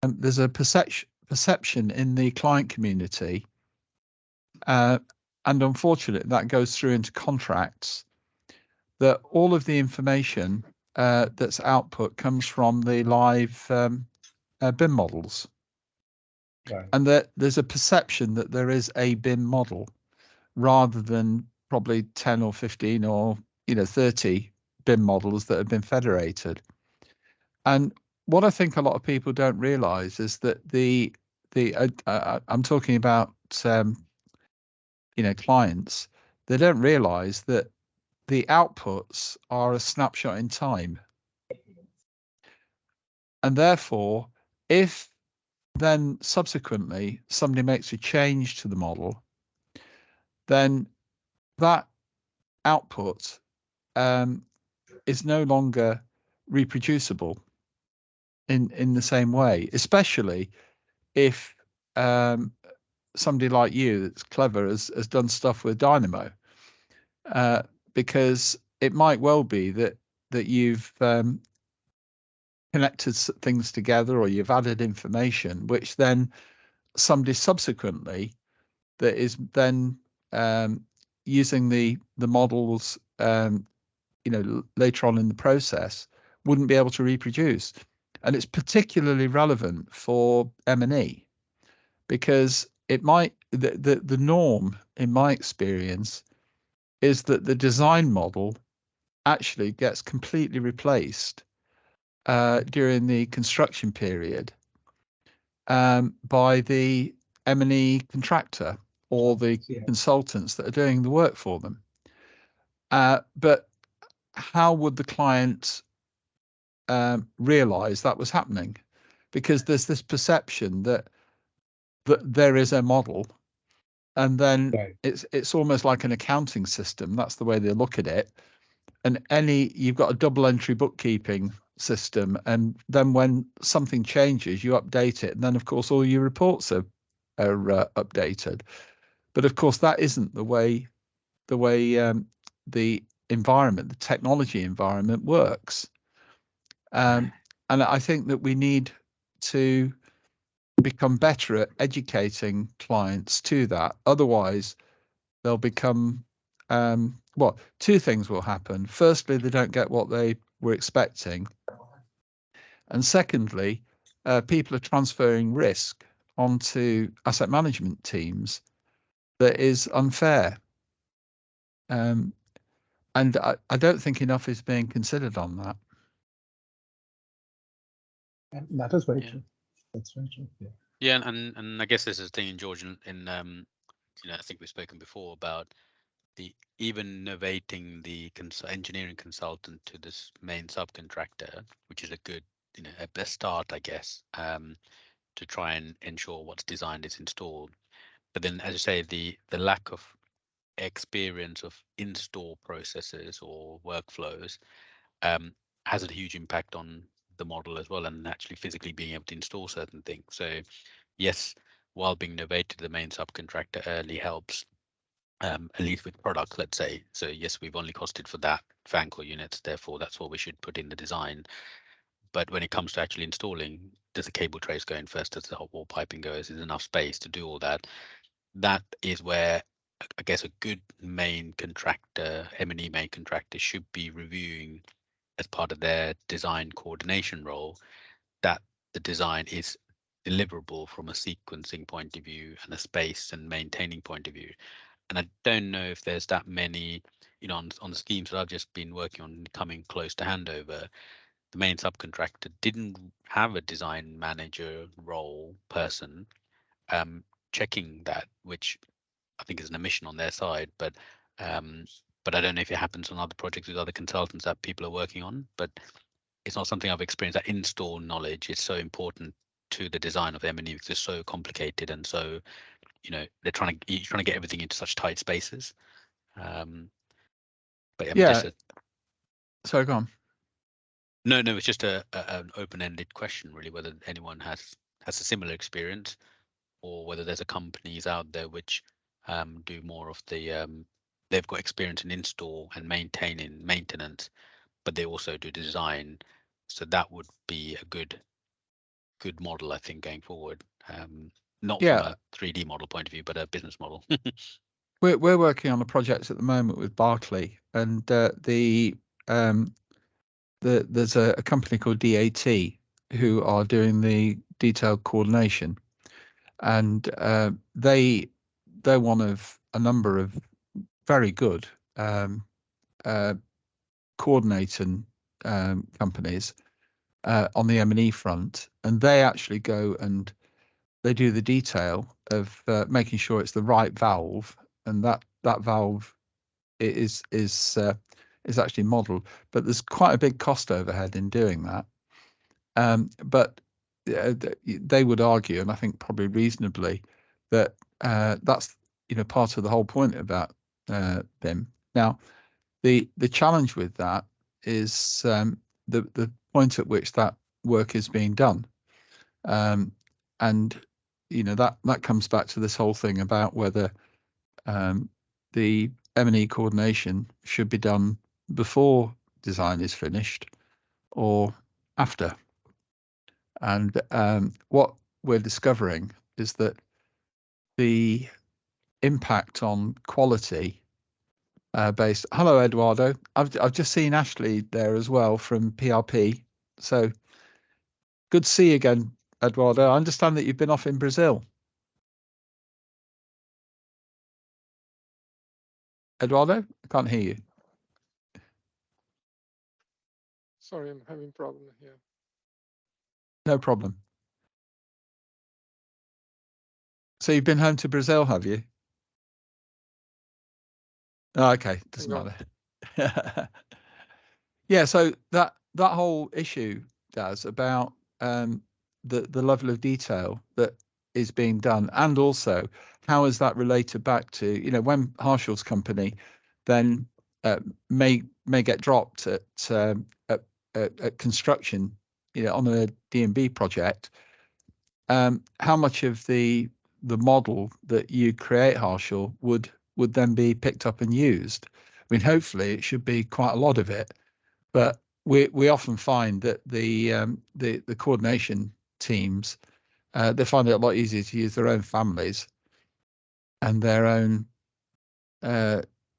there's a perception in the client community, and unfortunately that goes through into contracts, that all of the information that's output comes from the live BIM models. Right. And that there's a perception that there is a BIM model rather than probably 10 or 15 or 30 BIM models that have been federated. And what I think a lot of people don't realize is that I'm talking about clients, they don't realize that the outputs are a snapshot in time. And therefore, if then subsequently somebody makes a change to the model, then that output is no longer reproducible in the same way, especially if somebody like you that's clever has done stuff with Dynamo, because it might well be that you've connected things together, or you've added information which then somebody subsequently that is then using the models later on in the process wouldn't be able to reproduce. And it's particularly relevant for M&E, because it might the norm in my experience is that the design model actually gets completely replaced during the construction period by the M&E contractor or the consultants that are doing the work for them. But how would the client realize that was happening? Because there's this perception that there is a model, and then it's almost like an accounting system. That's the way they look at it. And you've got a double entry bookkeeping system, and then when something changes, you update it, and then of course all your reports are updated. But of course that isn't the way the environment, the technology environment works. And I think that we need to become better at educating clients to that. Otherwise, they'll become two things will happen. Firstly, they don't get what they were expecting. And secondly, people are transferring risk onto asset management teams that is unfair. And I don't think enough is being considered on that. And that is very true. That's very true. Yeah. Yeah, and I guess this is the thing, George, in I think we've spoken before about the even novating the engineering consultant to this main subcontractor, which is a good, a best start, I guess, to try and ensure what's designed is installed. But then, as you say, the lack of experience of install processes or workflows has a huge impact on the model as well, and actually physically being able to install certain things. So yes, while being novated to the main subcontractor early helps, at least with products, let's say. So yes, we've only costed for that fan core units, therefore that's what we should put in the design. But when it comes to actually installing, does the cable trace go in first? Does the hot wall piping go? Is there enough space to do all that? That is where I guess a good main contractor, M&E main contractor, should be reviewing as part of their design coordination role, that the design is deliverable from a sequencing point of view and a space and maintaining point of view. And I don't know if there's that many, on the schemes that I've just been working on coming close to handover, the main subcontractor didn't have a design manager role person checking that, which I think is an omission on their side, but I don't know if it happens on other projects with other consultants that people are working on. But it's not something I've experienced. That install knowledge is so important to the design of M&E because it's so complicated, and so you're trying to get everything into such tight spaces. But yeah. Sorry, go on. No, it's just an open-ended question, really, whether anyone has a similar experience, or whether there's a companies out there which do more of the they've got experience in install and maintenance, but they also do design. So that would be a good good model, I think, going forward. Not from Yeah, a 3D model point of view, but a business model. we're working on a project at the moment with Barclay, and there's a company called DAT who are doing the detailed coordination, and they're one of a number of very good uh, coordinating companies on the M&E front, and they actually go and they do the detail of making sure it's the right valve, and that valve is actually modelled, but there's quite a big cost overhead in doing that. But they would argue, and I think probably reasonably, that that's part of the whole point about BIM. Now, the challenge with that is the point at which that work is being done, and that comes back to this whole thing about whether the M&E coordination should be done before design is finished or after. And what we're discovering is that the impact on quality based. Hello, Eduardo. I've just seen Ashley there as well from PRP. So good to see you again, Eduardo. I understand that you've been off in Brazil. Eduardo, I can't hear you. Sorry, I'm having problem here. No problem. So you've been home to Brazil, have you? Oh, okay, doesn't matter. Yeah, so that whole issue does about the level of detail that is being done, and also how is that related back to when Harshall's company then may get dropped at construction on a D&B project. How much of the model that you create, Harshall, would then be picked up and used? I mean, hopefully it should be quite a lot of it, but we often find that the coordination teams they find it a lot easier to use their own families and their own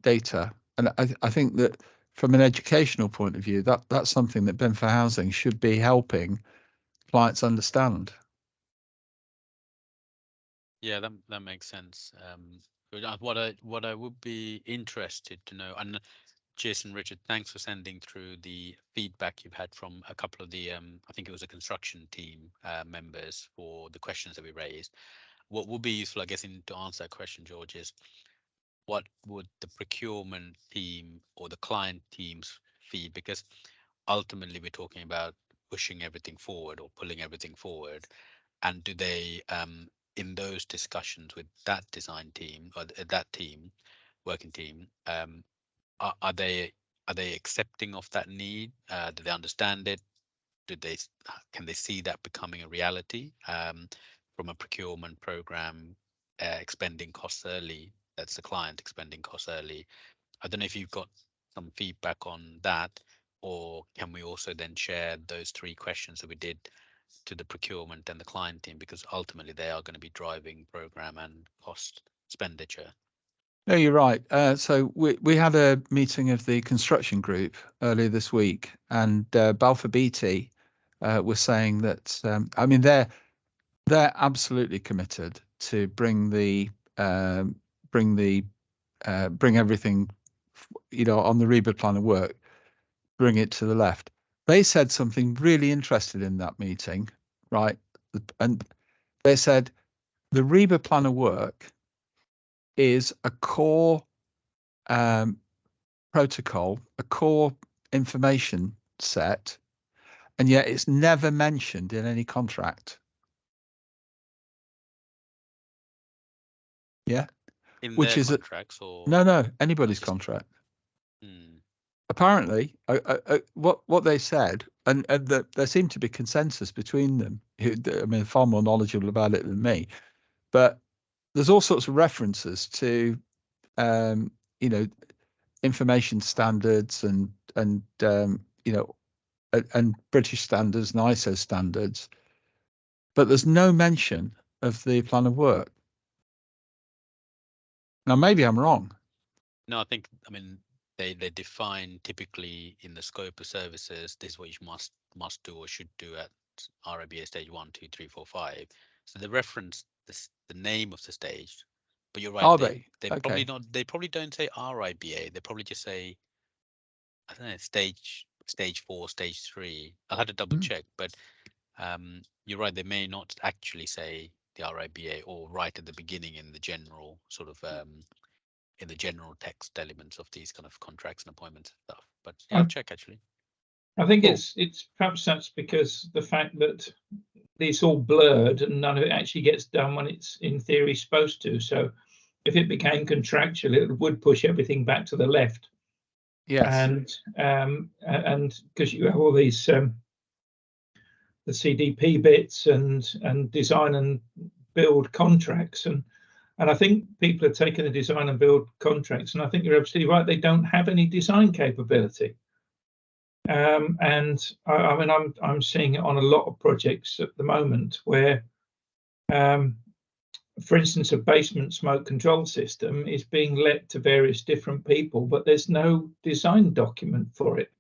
data. And I think that from an educational point of view, that's something that BIM4Housing should be helping clients understand. Yeah, that makes sense. But what I would be interested to know, and Jason, Richard, thanks for sending through the feedback you've had from a couple of the I think it was a construction team members for the questions that we raised. What would be useful, I guess, to answer that question, George, is what would the procurement team or the client teams feed? Because ultimately we're talking about pushing everything forward or pulling everything forward. And do they, in those discussions with that design team or that team, working team, are they accepting of that need? Do they understand it? Can they see that becoming a reality from a procurement program expending costs early? That's the client expending costs early. I don't know if you've got some feedback on that, or can we also then share those three questions that we did to the procurement and the client team, because ultimately they are going to be driving program and cost expenditure. No, you're right. So we had a meeting of the construction group earlier this week, and Balfour Beatty was saying that I mean they're absolutely committed to bring everything on the rebid plan of work, bring it to the left. They said something really interesting in that meeting, right? And they said the rebid plan of work is a core protocol, a core information set, and yet it's never mentioned in any contract. Yeah. In Which their is contracts or no, anybody's just, contract. hmm. Apparently, what they said, and there seemed to be consensus between them, who, I mean, far more knowledgeable about it than me, but there's all sorts of references to, you know, information standards and and British standards and ISO standards but there's no mention of the plan of work. Now, maybe I'm wrong. No, I mean, they define typically in the scope of services, this is what you must do or should do at RIBA stage 1, 2, 3, 4, 5. So they reference the name of the stage, but you're right. Are they they? probably Okay. not. They probably don't say RIBA. They probably just say, I don't know, stage 4, stage 3. I'll have to double check, but you're right. They may not actually say the RIBA or right at the beginning in the general sort of in the general text elements of these kind of contracts and appointments and stuff. But yeah, I'll check actually. I think Cool. it's perhaps that's because the fact that it's all blurred and none of it actually gets done when it's in theory supposed to. So if it became contractual, it would push everything back to the left. Yes. And because you have all these the CDP bits and design and build contracts, and I think people are taking the design and build contracts, and I think you're absolutely right. They don't have any design capability. And I mean, I'm seeing it on a lot of projects at the moment where, for instance, a basement smoke control system is being let to various different people, but there's no design document for it.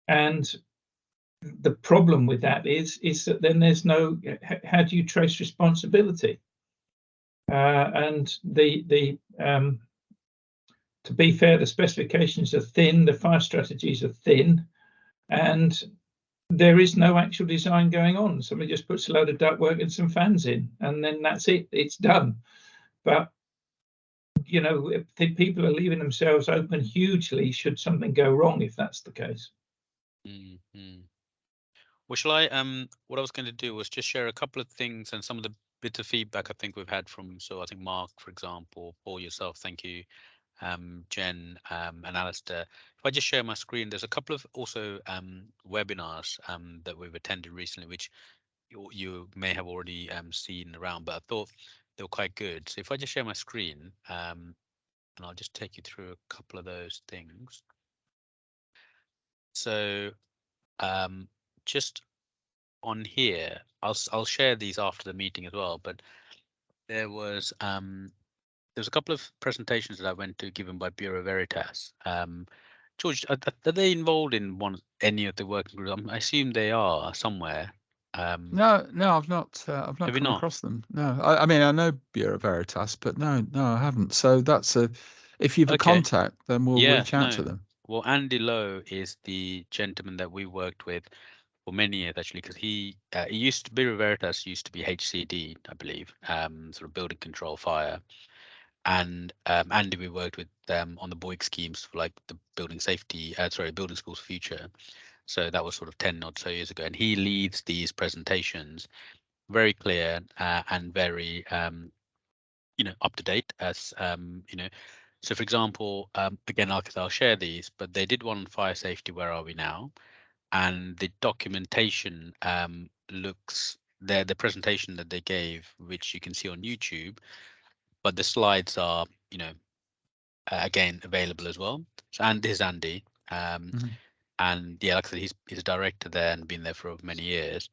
And the problem with that is that then there's no, how do you trace responsibility? And to be fair, the specifications are thin, the fire strategies are thin, and there is no actual design going on. Somebody just puts a load of ductwork and some fans in, and then that's it. It's done. But you know, people are leaving themselves open hugely should something go wrong if that's the case. Mm-hmm. Well, shall I? What I was going to do was just share a couple of things and some of the bits of feedback I think we've had from. So I think Mark, for example, Paul, yourself, thank you. Jen and Alistair. If I just share my screen, there's a couple of also webinars that we've attended recently, which you may have already seen around, but I thought they were quite good. So if I just share my screen, and I'll just take you through a couple of those things. So just on here, I'll share these after the meeting as well, but there was a couple of presentations that I went to given by Bureau Veritas. George, are they involved in any of the working groups? I assume they are somewhere. No, I've not Have you come not? across them. No, I mean, I know Bureau Veritas, but no, I haven't. So that's if you've a Okay. contact, then we'll Yeah, reach out to no. them. Well, Andy Lowe is the gentleman that we worked with for many years actually, because he used to Bureau Veritas used to be HCD, I believe, sort of building control fire. And Andy, we worked with them on the Boyd schemes for like the building safety, building schools future. So that was sort of 10 or so years ago. And he leads these presentations, very clear and very, up to date as, So for example, again, I'll share these, but they did one on fire safety, where are we now? And the documentation looks, the presentation that they gave, which you can see on YouTube, but the slides are, again, available as well. So, and this is Andy. And yeah, like I said, he's a director there and been there for many years.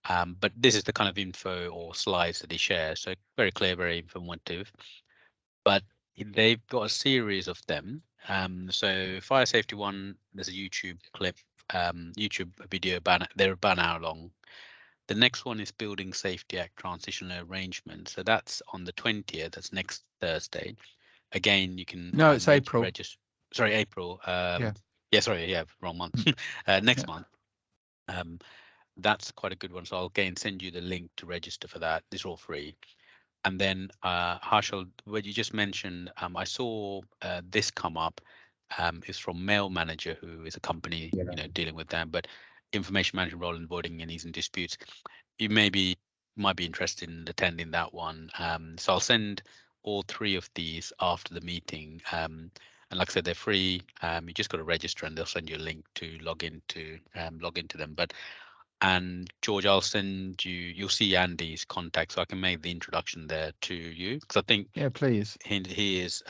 But this is the kind of info or slides that he shares. So very clear, very informative. But they've got a series of them. So fire safety one, there's a YouTube clip, YouTube video, they're about an hour long. The next one is Building Safety Act Transitional Arrangement. So that's on the 20th, that's next Thursday. Again, you can No, it's April. register. Sorry, April. Yeah. Sorry, wrong month. Next month. That's quite a good one. So I'll again send you the link to register for that. These are all free. And then Harshal, what you just mentioned, I saw this come up. Is from Mail Manager, who is a company dealing with them, but information management role in avoiding any and disputes. You might be interested in attending that one. So I'll send all three of these after the meeting. And like I said, they're free. You just got to register, and they'll send you a link to log into them. And George, I'll send you. You'll see Andy's contact, so I can make the introduction there to you, because I think please. he is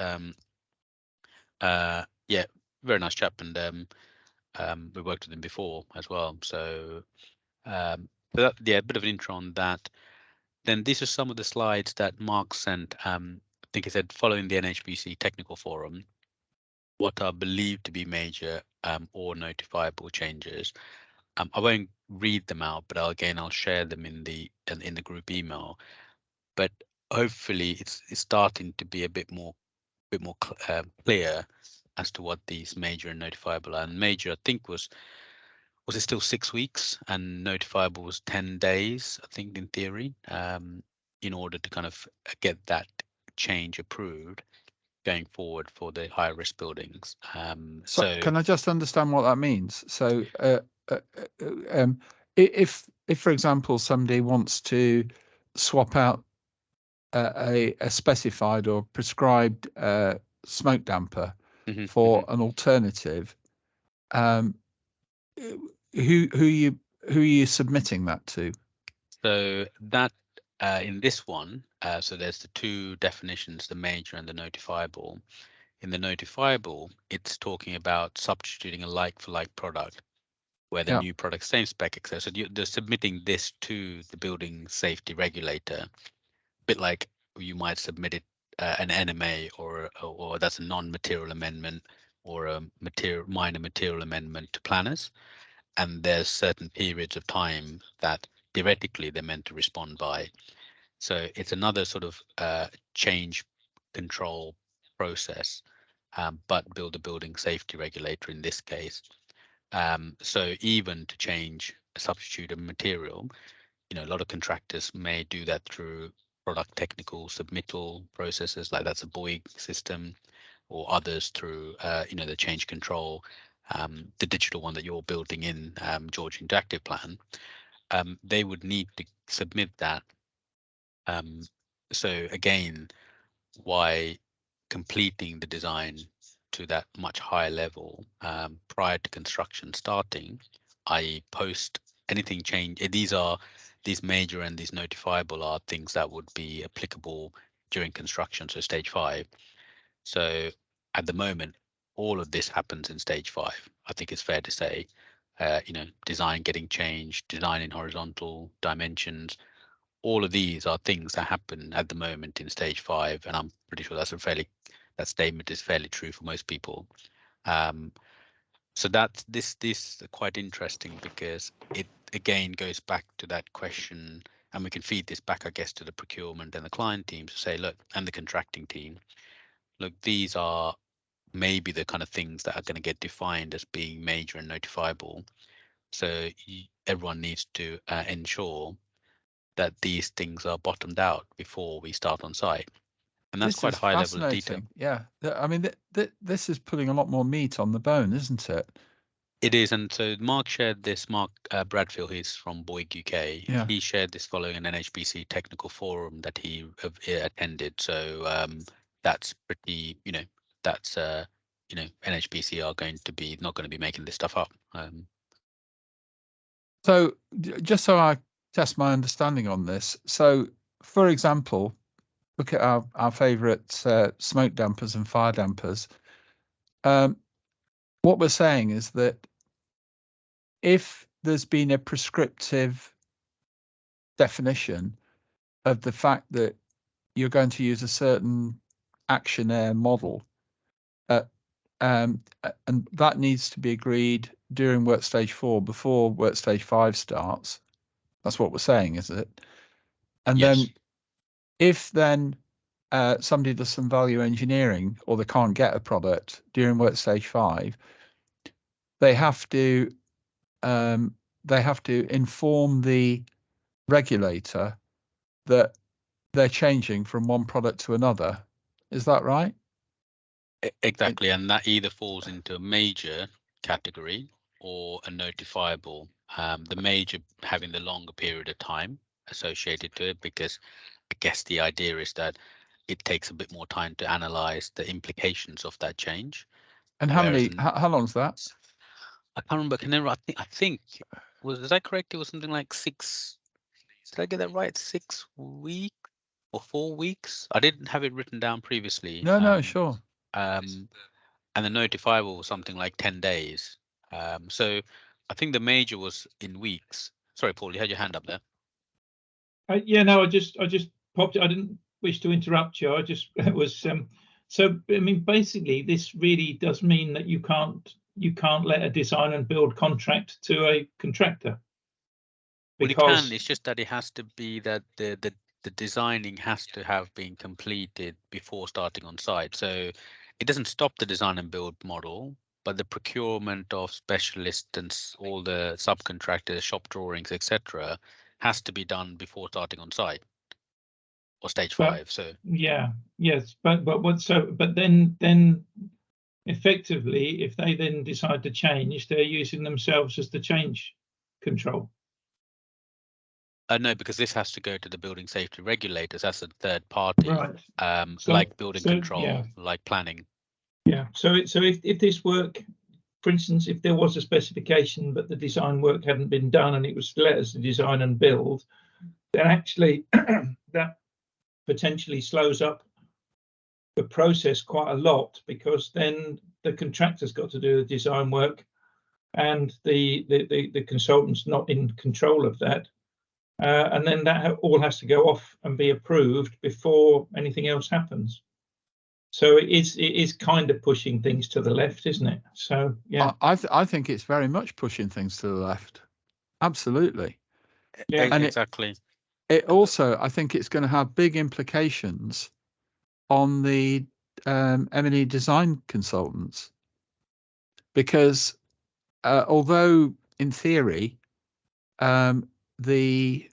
very nice chap, and we worked with him before as well. So So that, yeah, a bit of an intro on that. Then these are some of the slides that Mark sent. I think he said following the NHBC technical forum, what are believed to be major or notifiable changes. I won't read them out, but I'll share them in the group email. But hopefully, it's starting to be a bit more clear as to what these major and notifiable are. And major, I think, was it still 6 weeks, and notifiable was 10 days, I think, in theory, in order to kind of get that change approved going forward for the higher risk buildings. So can I just understand what that means? So if for example somebody wants to swap out a specified or prescribed smoke damper for an alternative, who are you submitting that to? So that in this one, so there's the two definitions, the major and the notifiable. In the notifiable, it's talking about substituting a like-for-like product where the new product same spec, etc. So they're submitting this to the building safety regulator, a bit like you might submit it an NMA or that's a non-material amendment or a minor material amendment to planners. And there's certain periods of time that theoretically they're meant to respond by. So it's another sort of change control process, but build a building safety regulator in this case. So even to change a substitute of material, a lot of contractors may do that through product technical submittal processes, like that's a BOIG system, or others through, the change control, the digital one that you're building in George Interactive Plan. They would need to submit that. So again, why completing the design to that much higher level prior to construction starting, i.e. post anything change. These major and these notifiable are things that would be applicable during construction, so stage 5. So at the moment, all of this happens in stage 5. I think it's fair to say, design getting changed, design in horizontal dimensions, all of these are things that happen at the moment in stage 5, and I'm pretty sure that statement is fairly true for most people. So that's this is quite interesting because it again goes back to that question, and we can feed this back, I guess, to the procurement and the client teams to say, look, and the contracting team, look, these are maybe the kind of things that are going to get defined as being major and notifiable. So everyone needs to ensure that these things are bottomed out before we start on site. And that's quite a high level of detail. Yeah, I mean, this is putting a lot more meat on the bone, isn't it? It is, and so Mark shared this. Mark Bradfield, he's from BOIG UK. Yeah. He shared this following an NHBC technical forum that he attended. So that's pretty, that's NHBC are not going to be making this stuff up. So just so I test my understanding on this, so for example, look at our favourite smoke dampers and fire dampers. What we're saying is that if there's been a prescriptive definition of the fact that you're going to use a certain actionnaire model, and that needs to be agreed during work stage 4 before work stage 5 starts. That's what we're saying, is it? And yes. then if somebody does some value engineering or they can't get a product during work stage 5, they have to inform the regulator that they're changing from one product to another. Is that right? Exactly, and that either falls into a major category or a notifiable. The major having the longer period of time associated to it, because I guess the idea is that it takes a bit more time to analyze the implications of that change. And how long's that? I can't remember. I think was that correct? It was something like 6. Did I get that right? 6 weeks or 4 weeks? I didn't have it written down previously. No, sure. And the notifiable was something like 10 days. So I think the major was in weeks. Sorry, Paul, you had your hand up there. Yeah, no, I just popped it. I didn't wish to interrupt you. I just it was so I mean basically this really does mean that you can't let a design and build contract to a contractor. Well, you Because can. It's just that it has to be that the designing has to have been completed before starting on site. So it doesn't stop the design and build model, but the procurement of specialists and all the subcontractors, shop drawings, etc., has to be done before starting on site or stage But- 5. So yeah, yes, but what but then effectively, if they then decide to change, they're using themselves as the change control. no, because this has to go to the building safety regulators as a third party, Right. So- like building control, yeah. like planning. Yeah. So if this work, for instance, if there was a specification but the design work hadn't been done and it was let as a design and build, then actually that potentially slows up the process quite a lot, because then the contractor's got to do the design work and the consultant's not in control of that. And then that all has to go off and be approved before anything else happens. So it is kind of pushing things to the left, isn't it? So yeah, I think it's very much pushing things to the left. Absolutely. yeah, And Exactly. It also, I think it's going to have big implications on the M&E design consultants, because although in theory the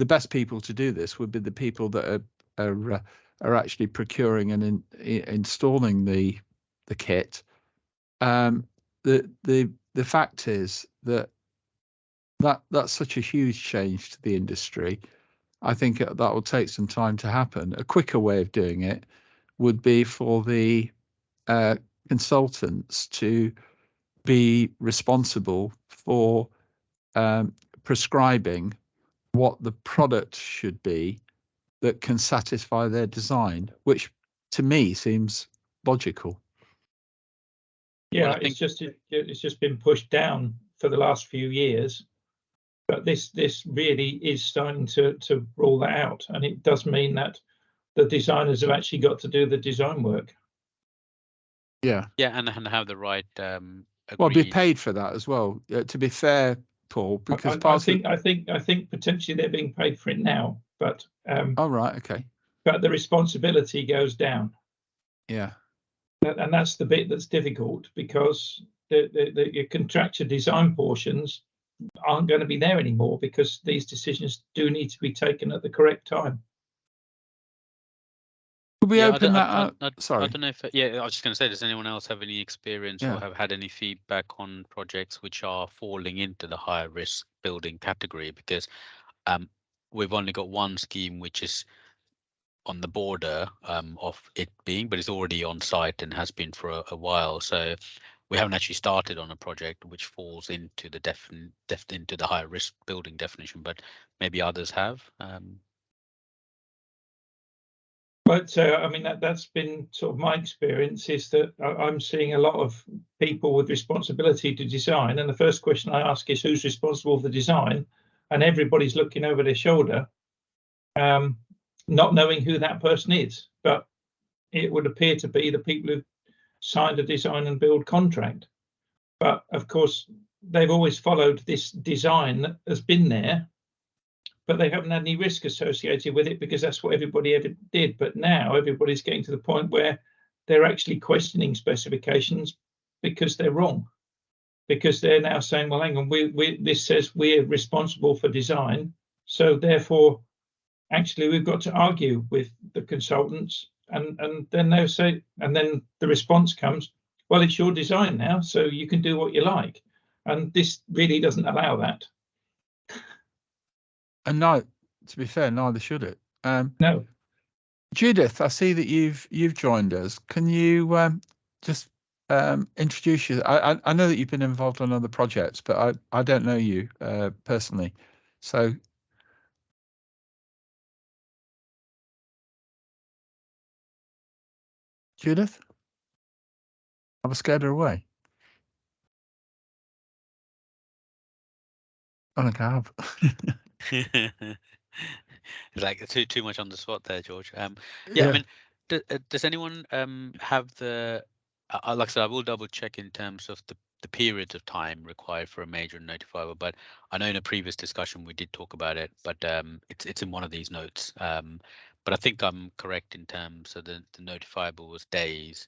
best people to do this would be the people that are actually procuring and installing the kit. The fact is that's such a huge change to the industry. I think that will take some time to happen. A quicker way of doing it would be for the consultants to be responsible for prescribing what the product should be that can satisfy their design, which to me seems logical. yeah. Well, I think It's just been pushed down for the last few years, but this really is starting to rule that out, and it does mean that the designers have actually got to do the design work. Yeah. yeah, and have the right Well, be agreed. paid for that as well. To be fair, Paul, because I think potentially they're being paid for it now, but oh right, okay, but the responsibility goes down, yeah. and that's the bit that's difficult, because the contractor design portions aren't going to be there anymore, because these decisions do need to be taken at the correct time. Could we Yeah, open that up? Sorry. I don't know if I was just going to say, does anyone else have any experience Yeah. or have had any feedback on projects which are falling into the higher risk building category? Because we've only got one scheme which is on the border of it being, but it's already on site and has been for a while. So we haven't actually started on a project which falls into the into the higher risk building definition, but maybe others have. But I mean, that's been sort of my experience, is that I'm seeing a lot of people with responsibility to design, and the first question I ask is who's responsible for design, and everybody's looking over their shoulder, not knowing who that person is. But it would appear to be the people who signed a design and build contract. But of course, they've always followed this design that has been there, but they haven't had any risk associated with it, because that's what everybody ever did. But now everybody's getting to the point where they're actually questioning specifications because they're wrong, because they're now saying, well, hang on, this says we're responsible for design, so therefore actually we've got to argue with the consultants, and then they'll say, and then the response comes, well, it's your design now, so you can do what you like. And this really doesn't allow that. And no, to be fair, neither should it. No. Judith, I see that you've joined us. Can you just introduce you? I know that you've been involved on other projects, but I don't know you personally. So, Judith, I was scared her away. On a cab. Like too much on the spot there, George. Yeah, I mean, does anyone have the like I said, I will double check in terms of the periods of time required for a major and notifiable, but I know in a previous discussion we did talk about it, but it's in one of these notes. But I think I'm correct in terms of the notifiable was days,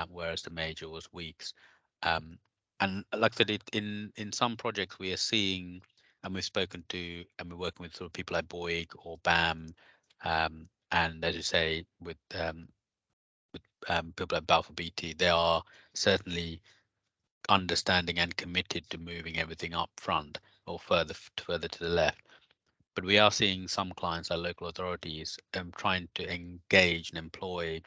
whereas the major was weeks. And like I said, in some projects we are seeing, and we've spoken to, and we're working with sort of people like Boeing or BAM, and as you say, with people like Balfour BT, they are certainly understanding and committed to moving everything up front or further to the left. But we are seeing some clients, like local authorities, trying to engage and employ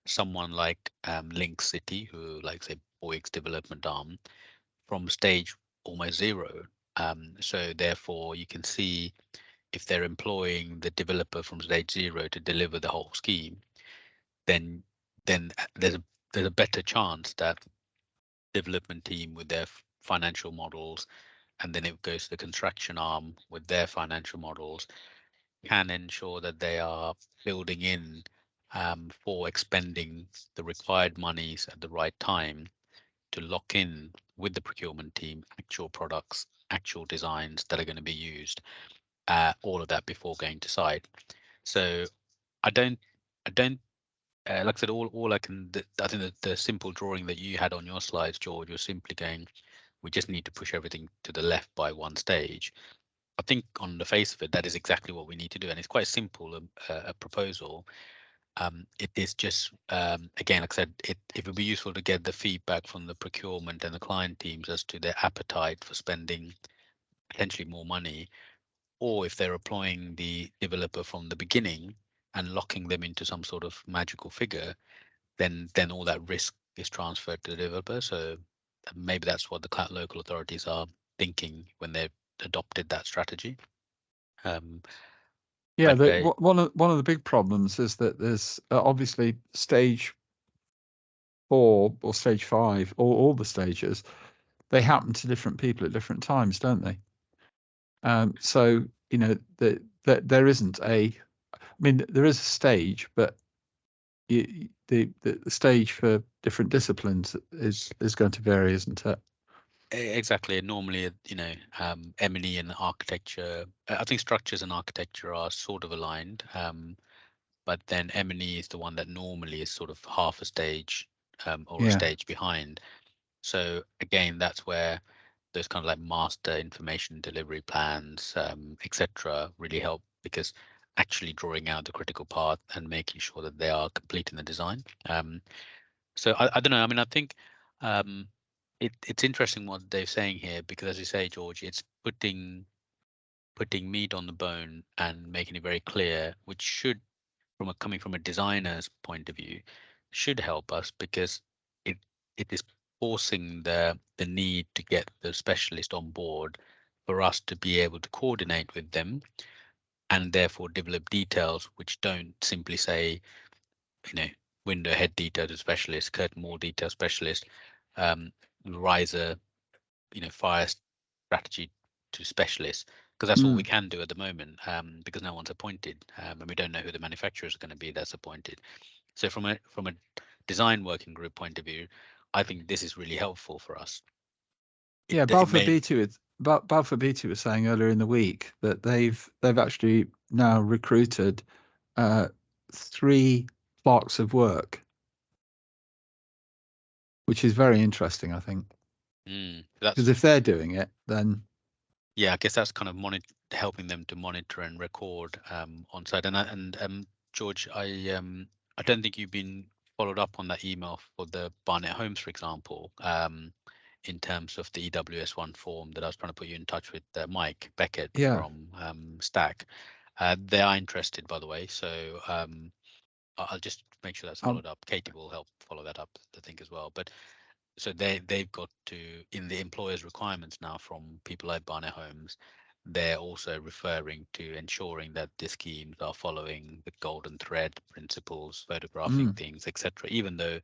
someone like Link City, who, like say, Bouygues development arm, from stage almost zero. So therefore, you can see if they're employing the developer from stage zero to deliver the whole scheme, then there's a better chance that development team with their financial models, and then it goes to the construction arm with their financial models, can ensure that they are building in for expending the required monies at the right time to lock in with the procurement team actual products, actual designs that are going to be used, all of that before going to site. So I don't, like I said, all I can, I think that the simple drawing that you had on your slides, George, was simply going, we just need to push everything to the left by one stage. I think on the face of it, that is exactly what we need to do, and it's quite simple, a proposal. It is just, again, like I said, it would be useful to get the feedback from the procurement and the client teams as to their appetite for spending potentially more money, or if they're employing the developer from the beginning and locking them into some sort of magical figure, then all that risk is transferred to the developer. So maybe that's what the local authorities are thinking when they've adopted that strategy. Yeah, But one of the big problems is that there's obviously stage 4 or stage 5, or all the stages, they happen to different people at different times, don't they? So you know that there isn't a, I mean, there is a stage, but the stage for different disciplines is going to vary, isn't it? Exactly. Normally, you know, M&E and architecture, I think structures and architecture are sort of aligned, but then M&E is the one that normally is sort of half a stage or a Yeah. stage behind. So again, that's where those kind of like master information delivery plans, etc., really help, because actually drawing out the critical path and making sure that they are completing the design. So I don't know. I mean, I think it's interesting what they're saying here, because as you say, George, it's putting meat on the bone and making it very clear, which should, coming from a designer's point of view, should help us, because it is forcing the need to get the specialist on board for us to be able to coordinate with them, and therefore develop details which don't simply say, you know, window head detail to specialist, curtain wall detail specialist, riser, you know, fire strategy to specialist, because that's all we can do at the moment, because no one's appointed, and we don't know who the manufacturers are going to be that's appointed. So from a design working group point of view, I think this is really helpful for us. Yeah, Balfour Beatty was saying earlier in the week that they've actually now recruited 3 clerks of work, which is very interesting, I think. Because if they're doing it, then yeah, I guess that's kind of helping them to monitor and record on site. And George, I don't think you've been followed up on that email for the Barnet Homes, for example, in terms of the EWS1 form that I was trying to put you in touch with Mike Beckett from Stack. They are interested, by the way, so I'll just make sure that's followed up. Katie will help follow that up, I think, as well. But so they've got to, in the employer's requirements now from people like Barnet Homes, they're also referring to ensuring that the schemes are following the golden thread principles, photographing things, etc. Even though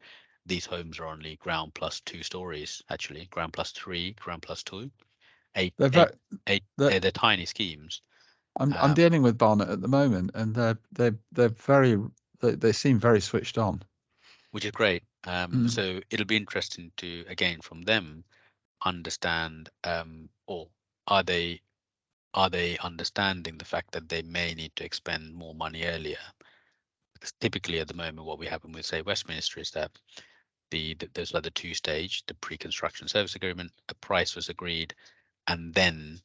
these homes are only ground plus 2 stories, actually ground plus 3, ground plus 2. they're tiny schemes. I'm dealing with Barnet at the moment, and they seem very switched on, which is great. So it'll be interesting to, again, from them understand, or are they understanding the fact that they may need to expend more money earlier? Because typically at the moment, what we have when we say Westminster is that there's like the two-stage, the pre-construction service agreement, a price was agreed, and then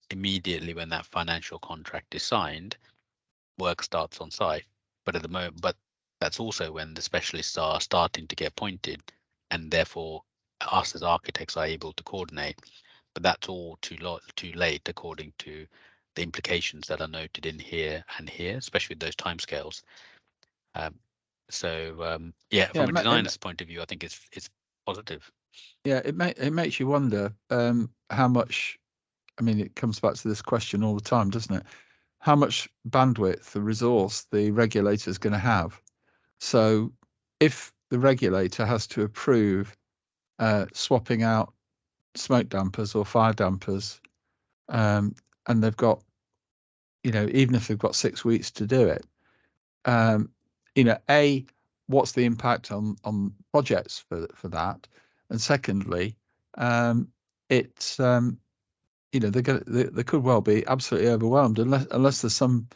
immediately when that financial contract is signed, work starts on site. But at the moment, that's also when the specialists are starting to get appointed, and therefore us as architects are able to coordinate. But that's all too late according to the implications that are noted in here and here, especially with those timescales. Yeah, from a designer's point of view, I think it's positive. Yeah, it makes you wonder how much. I mean, it comes back to this question all the time, doesn't it? How much bandwidth, the resource, the regulator is going to have. So, if the regulator has to approve swapping out smoke dampers or fire dampers, and they've got, even if they've got 6 weeks to do it, what's the impact on projects for that? And secondly, it's they could well be absolutely overwhelmed unless there's some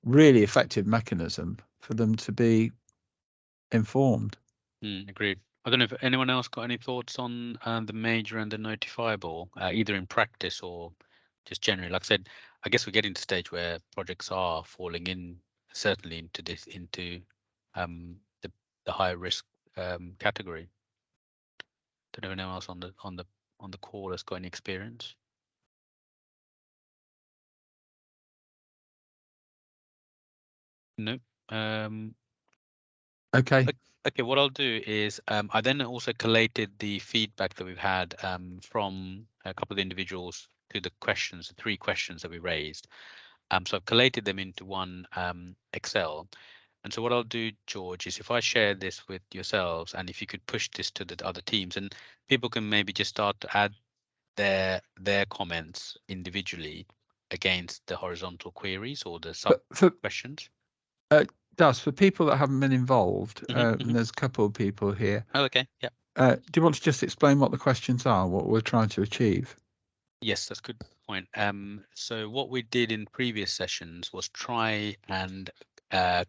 really effective mechanism for them to be informed. Agreed. I don't know if anyone else got any thoughts on the major and the notifiable, either in practice or just generally. Like I said, I guess we're getting to the stage where projects are falling in certainly into the higher risk category. Don't know if anyone else on the call has got any experience. No. Okay. Okay, what I'll do is I then also collated the feedback that we've had from a couple of individuals to the questions, the 3 questions that we raised. So I've collated them into one Excel. And so what I'll do, George, is if I share this with yourselves, and if you could push this to the other teams, and people can maybe just start to add their comments individually against the horizontal queries or the sub questions. For people that haven't been involved, and there's a couple of people here. Oh, okay. Yeah. Do you want to just explain what the questions are, what we're trying to achieve? Yes, that's a good point. So what we did in previous sessions was try and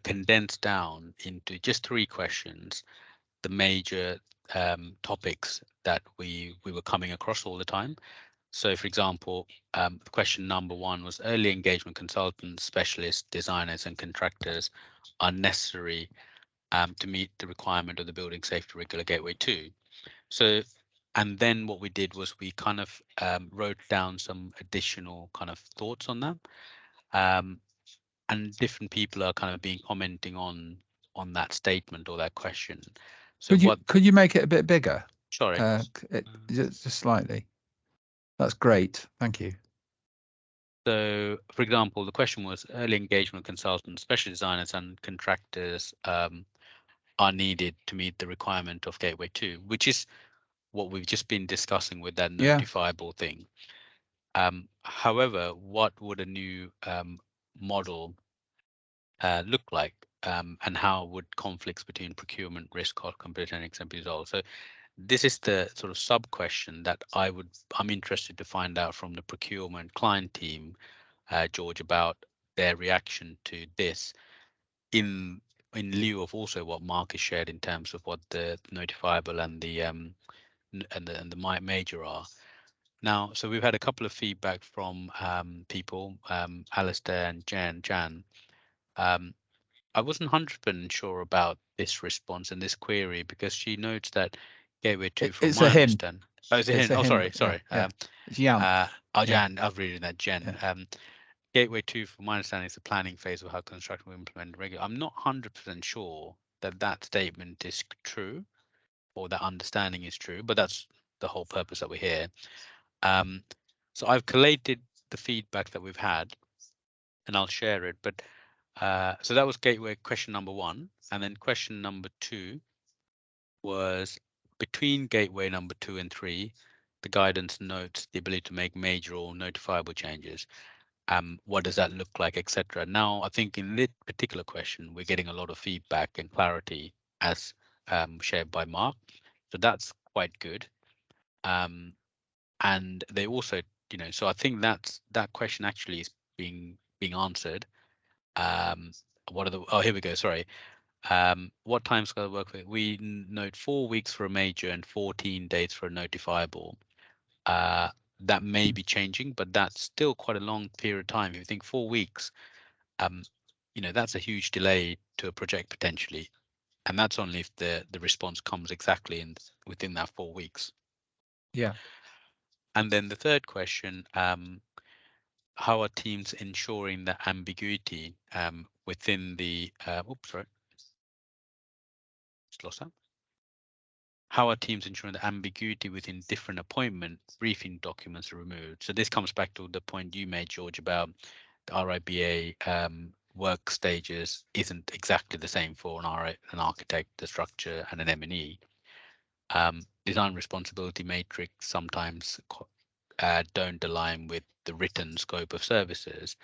condense down into just 3 questions, the major topics that we were coming across all the time. So, for example, question number 1 was early engagement consultants, specialists, designers, and contractors are necessary to meet the requirement of the Building Safety Regular Gateway 2. So, and then what we did was we kind of wrote down some additional kind of thoughts on that, and different people are kind of commenting on that statement or that question. So could you make it a bit bigger? Sorry, just slightly. That's great. Thank you. So, for example, the question was early engagement consultants, special designers, and contractors are needed to meet the requirement of Gateway 2, which is what we've just been discussing with that notifiable thing. However, what would a new model look like, and how would conflicts between procurement, risk, cost, competitiveness be resolved? So this is the sort of sub question that I'm interested to find out from the procurement client team, George, about their reaction to this in lieu of also what Mark has shared in terms of what the notifiable and the major are. Now, so we've had a couple of feedback from people, Alistair and Jan. I wasn't 100% sure about this response and this query because she notes that Gateway 2 from my understanding. Oh, it's a hint. Oh, sorry. Yeah. It's Jan. Jan. I was reading that, Jen. Yeah. Gateway 2, from my understanding, is the planning phase of how construction will implement regular. I'm not 100% sure that statement is true or that understanding is true, but that's the whole purpose that we're here. So I've collated the feedback that we've had and I'll share it. But so that was Gateway question number 1. And then question number 2 was between Gateway number 2 and 3, the guidance notes the ability to make major or notifiable changes. What does that look like, etc. Now, I think in this particular question, we're getting a lot of feedback and clarity as shared by Mark. So that's quite good. And they also, so I think that question actually is being answered. What are the, oh, here we go, sorry. What timescale work for? We note 4 weeks for a major and 14 days for a notifiable. That may be changing, but that's still quite a long period of time. If you think 4 weeks, that's a huge delay to a project potentially, and that's only if the response comes exactly within that 4 weeks. Yeah. And then the third question, how are teams ensuring the ambiguity within the? Oops, sorry, just lost that. How are teams ensuring the ambiguity within different appointment briefing documents are removed? So this comes back to the point you made, George, about the RIBA work stages isn't exactly the same for an architect, the structure, and an M&E. Design responsibility matrix sometimes don't align with the written scope of services,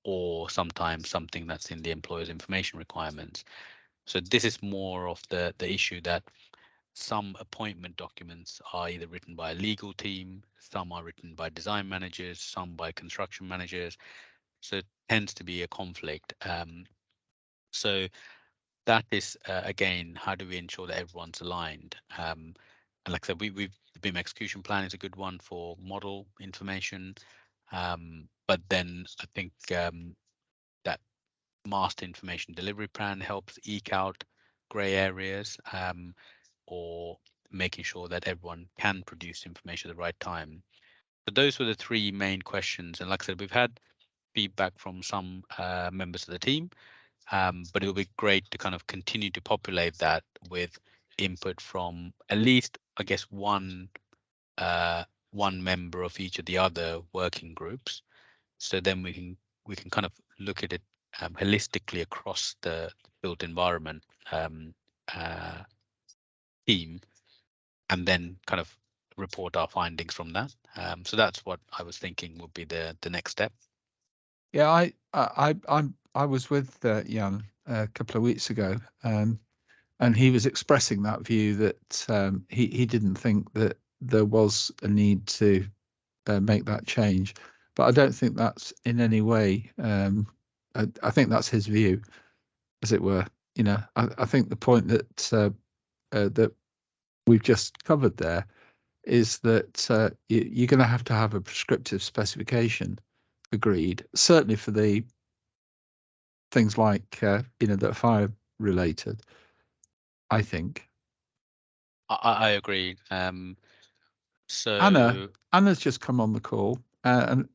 or sometimes something that's in the employer's information requirements. So this is more of the issue that some appointment documents are either written by a legal team, some are written by design managers, some by construction managers. So it tends to be a conflict. So that is, again, how do we ensure that everyone's aligned? And like I said, the BIM execution plan is a good one for model information. But then I think that master information delivery plan helps eke out gray areas, or making sure that everyone can produce information at the right time. So those were the three main questions. And like I said, we've had feedback from some members of the team, but it will be great to kind of continue to populate that with input from at least, I guess, one member of each of the other working groups. So then we can kind of look at it holistically across the built environment team, and then kind of report our findings from that. So that's what I was thinking would be the next step. Yeah, I was with Jan a couple of weeks ago, and he was expressing that view that he didn't think that there was a need to make that change, but I don't think that's in any way. I think that's his view, as it were. I think the point that that we've just covered there is that you're going to have a prescriptive specification agreed, certainly for the things like that are fire related, I think. I agree. So Anna's just come on the call, and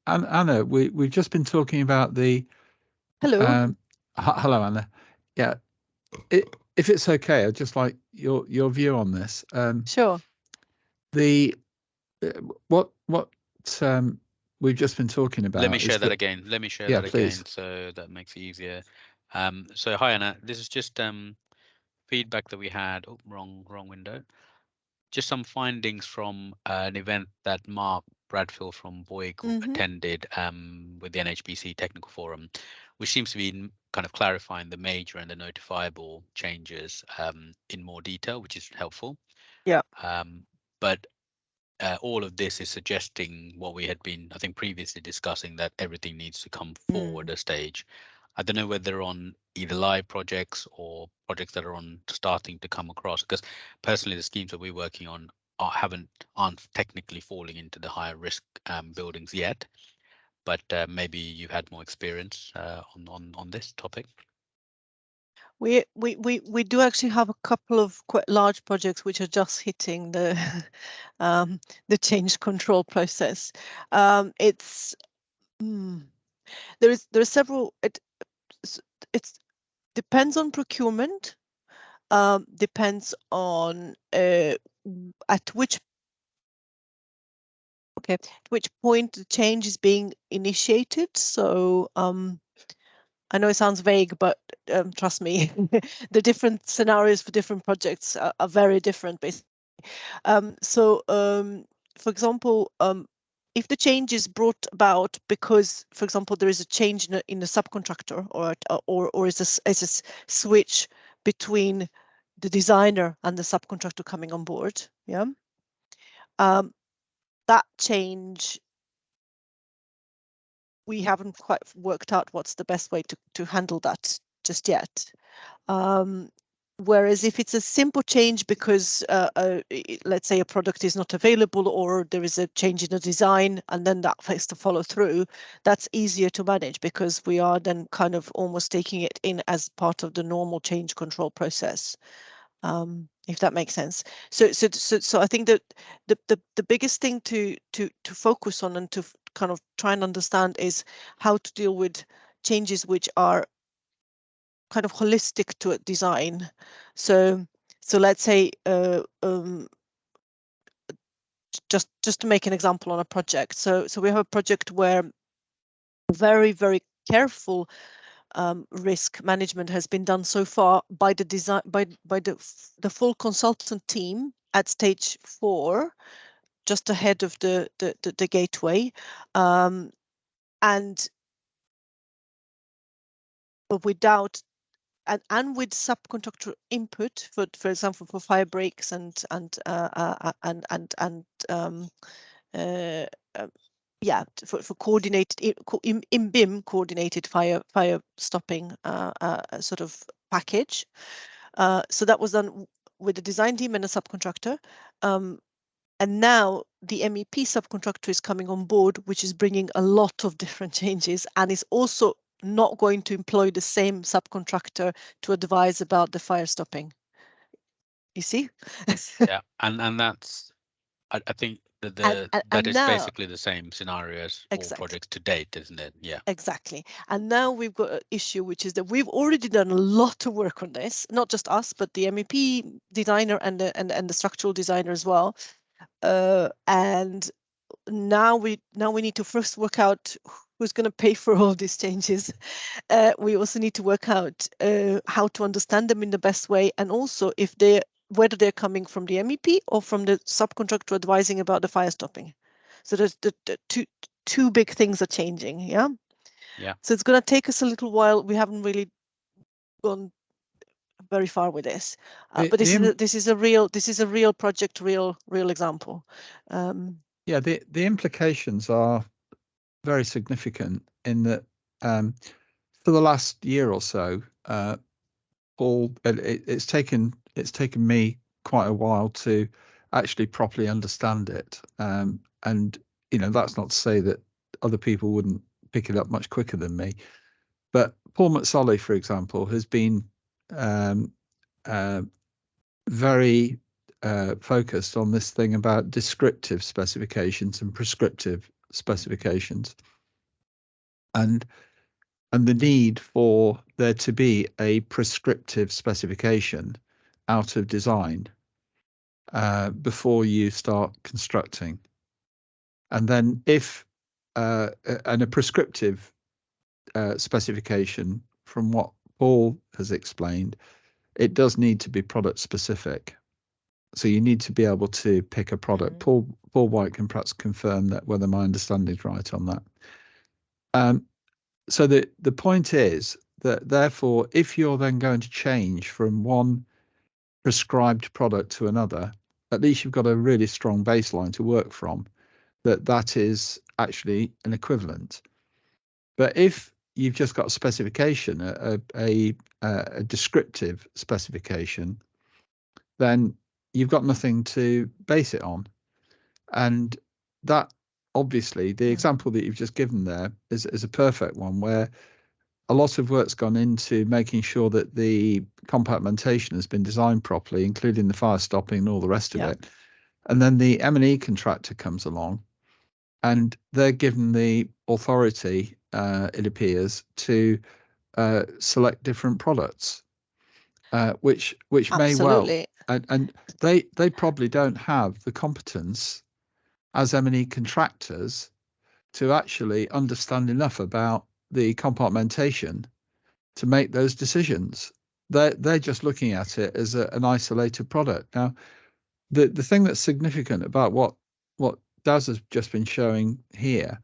Anna, we've just been talking about the. Hello. Hello, Anna. Yeah, if it's okay, I'd just like your view on this. Sure. The what we've just been talking about. Let me share that again. Let me share that please. again, so that makes it easier. So hi Anna, this is just feedback that we had. Oh, wrong window. Just some findings from an event that Mark Bradfield from Boyd attended with the NHBC Technical Forum, which seems to be kind of clarifying the major and the notifiable changes in more detail, which is helpful. Yeah. But all of this is suggesting what we had been, I think, previously discussing, that everything needs to come forward a stage. I don't know whether on either live projects or projects that are starting to come across, because personally the schemes that we're working on aren't technically falling into the higher risk buildings yet, but maybe you've had more experience on this topic. We do actually have a couple of quite large projects which are just hitting the the change control process. It's there are several. It depends on procurement. Depends on at which point the change is being initiated. So I know it sounds vague, but trust me, the different scenarios for different projects are very different, basically. for example, if the change is brought about because, for example, there is a change in the subcontractor, or is a switch between the designer and the subcontractor coming on board, yeah, that change, we haven't quite worked out what's the best way to handle that just yet. Whereas if it's a simple change because, let's say, a product is not available, or there is a change in the design, and then that has to follow through, that's easier to manage because we are then kind of almost taking it in as part of the normal change control process. If that makes sense. So I think that the biggest thing to focus on and to kind of try and understand is how to deal with changes which are kind of holistic to a design. So let's say just to make an example on a project. So we have a project where very careful risk management has been done so far by the design by the full consultant team at stage 4, just ahead of the gateway, and without and with subcontractor input, for example, for fire breaks and yeah, for coordinated in BIM coordinated fire stopping sort of package. So that was done with the design team and a subcontractor. And now the MEP subcontractor is coming on board, which is bringing a lot of different changes, and is also not going to employ the same subcontractor to advise about the fire stopping. You see? Yeah, and that's, I think that that is now, basically the same scenario as all exactly. projects to date, isn't it? Yeah. Exactly. And now we've got an issue, which is that we've already done a lot of work on this, not just us, but the MEP designer and the structural designer as well. And now we need to first work out who's going to pay for all these changes. We also need to work out how to understand them in the best way, and also if whether they're coming from the MEP or from the subcontractor advising about the fire stopping. So there's the two big things are changing. Yeah. Yeah. So it's going to take us a little while. We haven't really gone very far with this, but this is a real project, real example. Yeah, the implications are very significant in that for the last year or so, it's taken me quite a while to actually properly understand it, and that's not to say that other people wouldn't pick it up much quicker than me. But Paul McSolly, for example, has been very focused on this thing about descriptive specifications and prescriptive specifications, and the need for there to be a prescriptive specification out of design before you start constructing. And then if and a prescriptive specification, from what Paul has explained, it does need to be product specific. So you need to be able to pick a product. Paul White can perhaps confirm that, whether my understanding is right on that. So the point is that, therefore, if you're then going to change from one prescribed product to another, at least you've got a really strong baseline to work from, that is actually an equivalent. But if you've just got a specification, a descriptive specification, then you've got nothing to base it on. And that, obviously, the example that you've just given there is a perfect one, where a lot of work's gone into making sure that the compartmentation has been designed properly, including the fire stopping and all the rest of it. And then the M&E contractor comes along, and they're given the authority, it appears, to select different products, which may well, and they probably don't have the competence as M&E contractors to actually understand enough about the compartmentation to make those decisions. They're just looking at it as an isolated product. Now, the thing that's significant about what Daz has just been showing here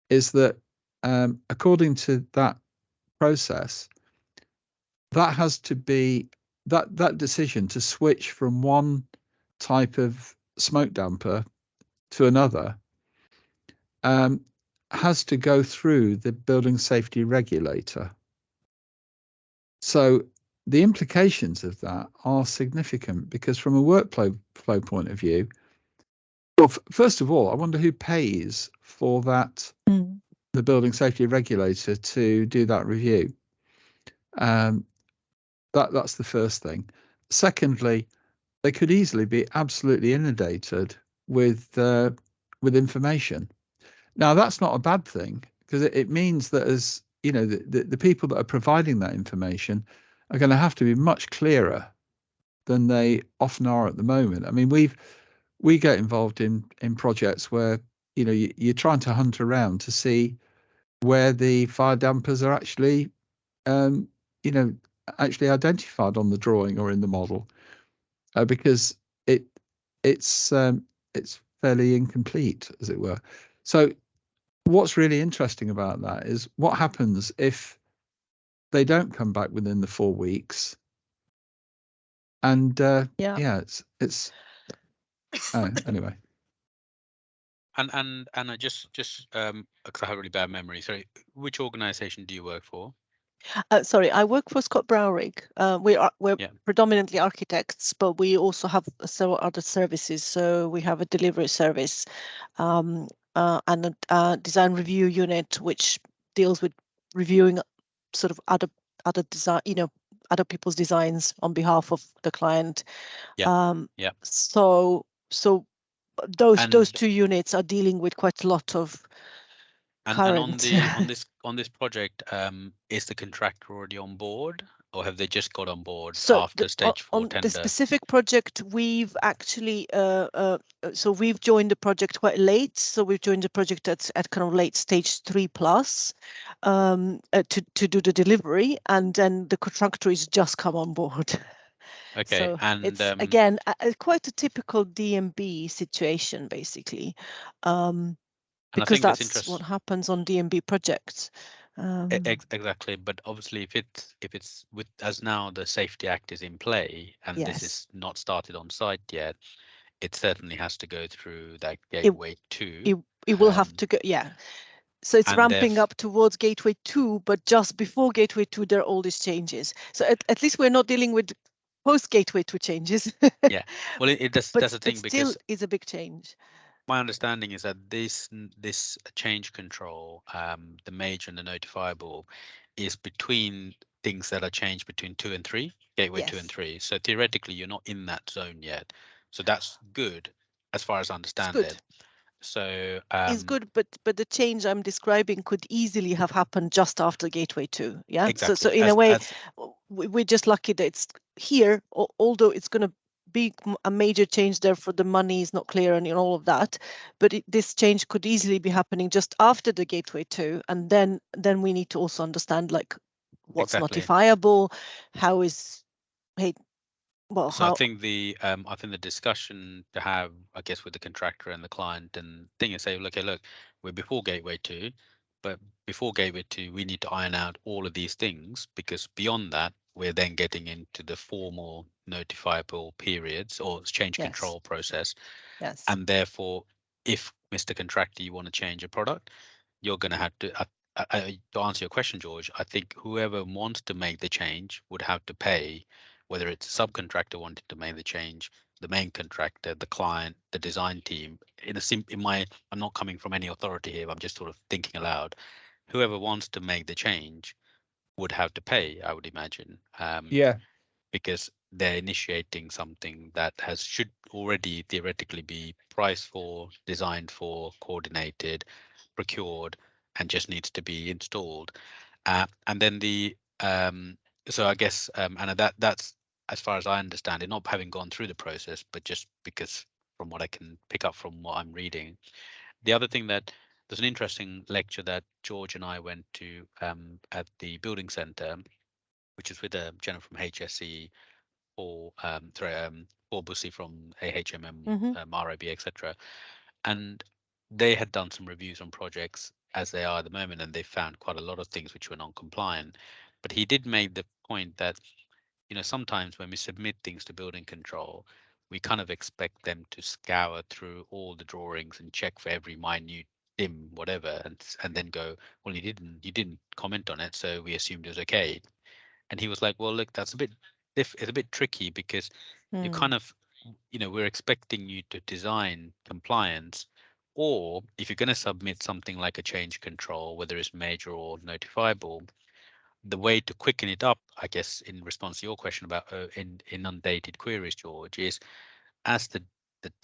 is that according to that process, that has to be that decision to switch from one type of smoke damper to another has to go through the building safety regulator. So the implications of that are significant, because from a workflow point of view, well, first of all, I wonder who pays for that, the building safety regulator to do that review. That's the first thing. Secondly, they could easily be absolutely inundated with information. Now, that's not a bad thing, because it means that, as you know, the people that are providing that information are going to have to be much clearer than they often are at the moment. I mean, we get involved in projects where, you know, you're trying to hunt around to see where the fire dampers are actually, you know, actually identified on the drawing or in the model, because it's fairly incomplete, as it were. So what's really interesting about that is what happens if they don't come back within the 4 weeks. And yeah, it's anyway. And I just because I have really bad memory. Sorry, which organisation do you work for? Sorry, I work for Scott Browrig. We're predominantly architects, but we also have several other services. So we have a delivery service and a design review unit, which deals with reviewing sort of other design, you know, other people's designs on behalf of the client. So those two units are dealing with quite a lot of current. And on this project, is the contractor already on board, or have they just got on board after stage 4 on tender? the specific project, we've actually so we've joined the project quite late. So we've joined the project at kind of late stage 3+ to do the delivery, and then the contractor is just come on board. Okay, so and it's again quite a typical DMB situation, basically, because that's what happens on DMB projects. Exactly, but obviously, if it's with, as now the Safety Act is in play and this is not started on site yet, it certainly has to go through that gateway 2. It will have to go, so it's ramping up towards gateway 2, but just before gateway 2 there are all these changes. So at least we're not dealing with post gateway 2 changes. Yeah, well, that's the thing, still because is a big change. my understanding is that this change control, the major and the notifiable, is between things that are changed between 2 and 3, gateway 2 and 3. So theoretically, you're not in that zone yet. So that's good, as far as I understand it. So is good, but the change I'm describing could easily have happened just after gateway 2. Yeah. Exactly. So in a way, we're just lucky that it's here, although it's going to be a major change. Therefore, the money is not clear and all of that. But this change could easily be happening just after the gateway 2, and then we need to also understand like what's notifiable, how is well, so I think the discussion to have, I guess, with the contractor and the client, and thing is say, okay, look, we're before gateway 2, but before gateway 2, we need to iron out all of these things, because beyond that, we're then getting into the formal notifiable periods or change control process. And therefore, if Mr. Contractor, you want to change a product, you're going to have to, to answer your question, George, I think whoever wants to make the change would have to pay, whether it's a subcontractor wanting to make the change, the main contractor, the client, the design team. I'm not coming from any authority here, I'm just sort of thinking aloud. Whoever wants to make the change would have to pay, I would imagine. Because they're initiating something that should already theoretically be priced for, designed for, coordinated, procured, and just needs to be installed. And then so I guess, and that's as far as I understand it, not having gone through the process, but just because from what I can pick up from what I'm reading. The other thing, that there's an interesting lecture that George and I went to at the building centre, which is with a gentleman from HSE, or Paul Bussey from AHMM, RIB, etc. and they had done some reviews on projects as they are at the moment, and they found quite a lot of things which were non-compliant. But he did make the point that, you know, sometimes when we submit things to building control, we kind of expect them to scour through all the drawings and check for every minute dim whatever, and then go, well, you didn't comment on it, so we assumed it was okay. And he was like, well, look, that's a bit it's a bit tricky, because you kind of, you know, we're expecting you to design compliance, or if you're going to submit something like a change control, whether it's major or notifiable, the way to quicken it up, I guess, in response to your question about inundated queries, George, is as the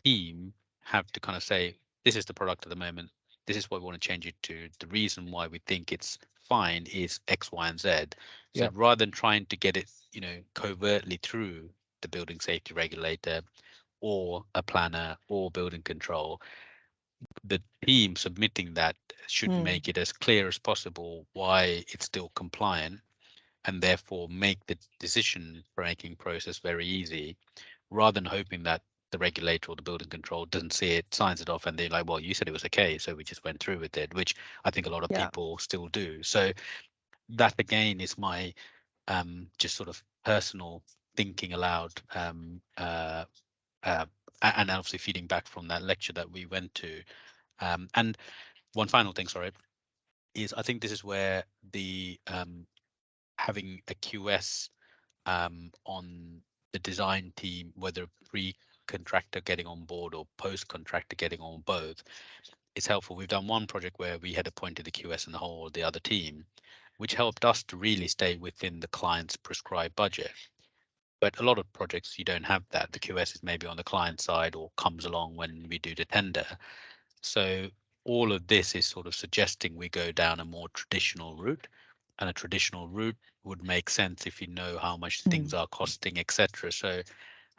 team have to kind of say, this is the product at the moment, this is what we want to change it to. The reason why we think it's fine is X, Y, and Z. So Yep. rather than trying to get it, you know, covertly through the building safety regulator or a planner or building control, the team submitting that should make it as clear as possible why it's still compliant, and therefore make the decision making process very easy, rather than hoping that the regulator or the building control doesn't see it, signs it off, and they're like, well, you said it was okay, so we just went through with it, which I think a lot of people still do. So that again is my just sort of personal thinking aloud, and obviously feeding back from that lecture that we went to. And one final thing, sorry, is I think this is where the having a QS on the design team, whether pre-contractor getting on board or post-contractor getting on both, is helpful. We've done one project where we had appointed the QS and the whole the other team, which helped us to really stay within the client's prescribed budget. But a lot of projects you don't have that. The QS is maybe on the client side or comes along when we do the tender. So all of this is sort of suggesting we go down a more traditional route, and a traditional route would make sense if you know how much things are costing, etc. So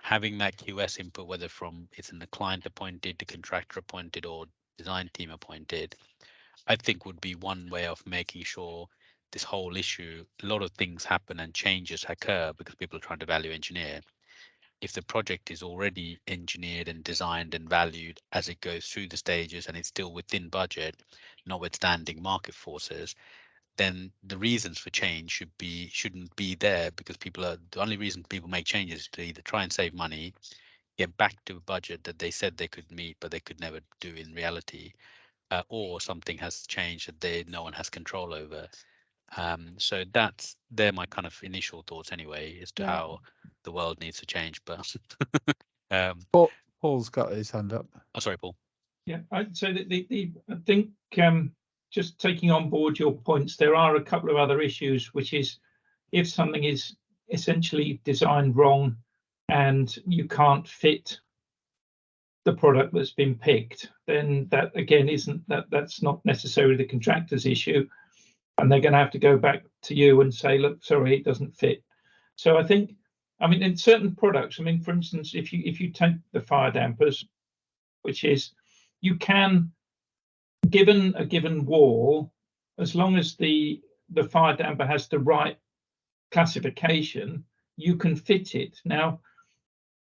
having that QS input, whether from it's in the client appointed, the contractor appointed, or design team appointed, I think would be one way of making sure this whole issue, a lot of things happen and changes occur because people are trying to value engineer. If the project is already engineered and designed and valued as it goes through the stages and it's still within budget, notwithstanding market forces, then the reasons for change shouldn't be there, because the only reason people make changes is to either try and save money, get back to a budget that they said they could meet but they could never do in reality, or something has changed that no one has control over. So they're my kind of initial thoughts anyway as to how the world needs to change. But Paul's got his hand up. oh, sorry, Paul. Yeah, so I think just taking on board your points, there are a couple of other issues, which is if something is essentially designed wrong and you can't fit the product that's been picked, then that again that's not necessarily the contractor's issue, and they're going to have to go back to you and say, look, sorry, it doesn't fit. So I think, I mean, in certain products, I mean, for instance, if you take the fire dampers, which is you can, given a given wall, as long as the fire damper has the right classification, you can fit it. Now,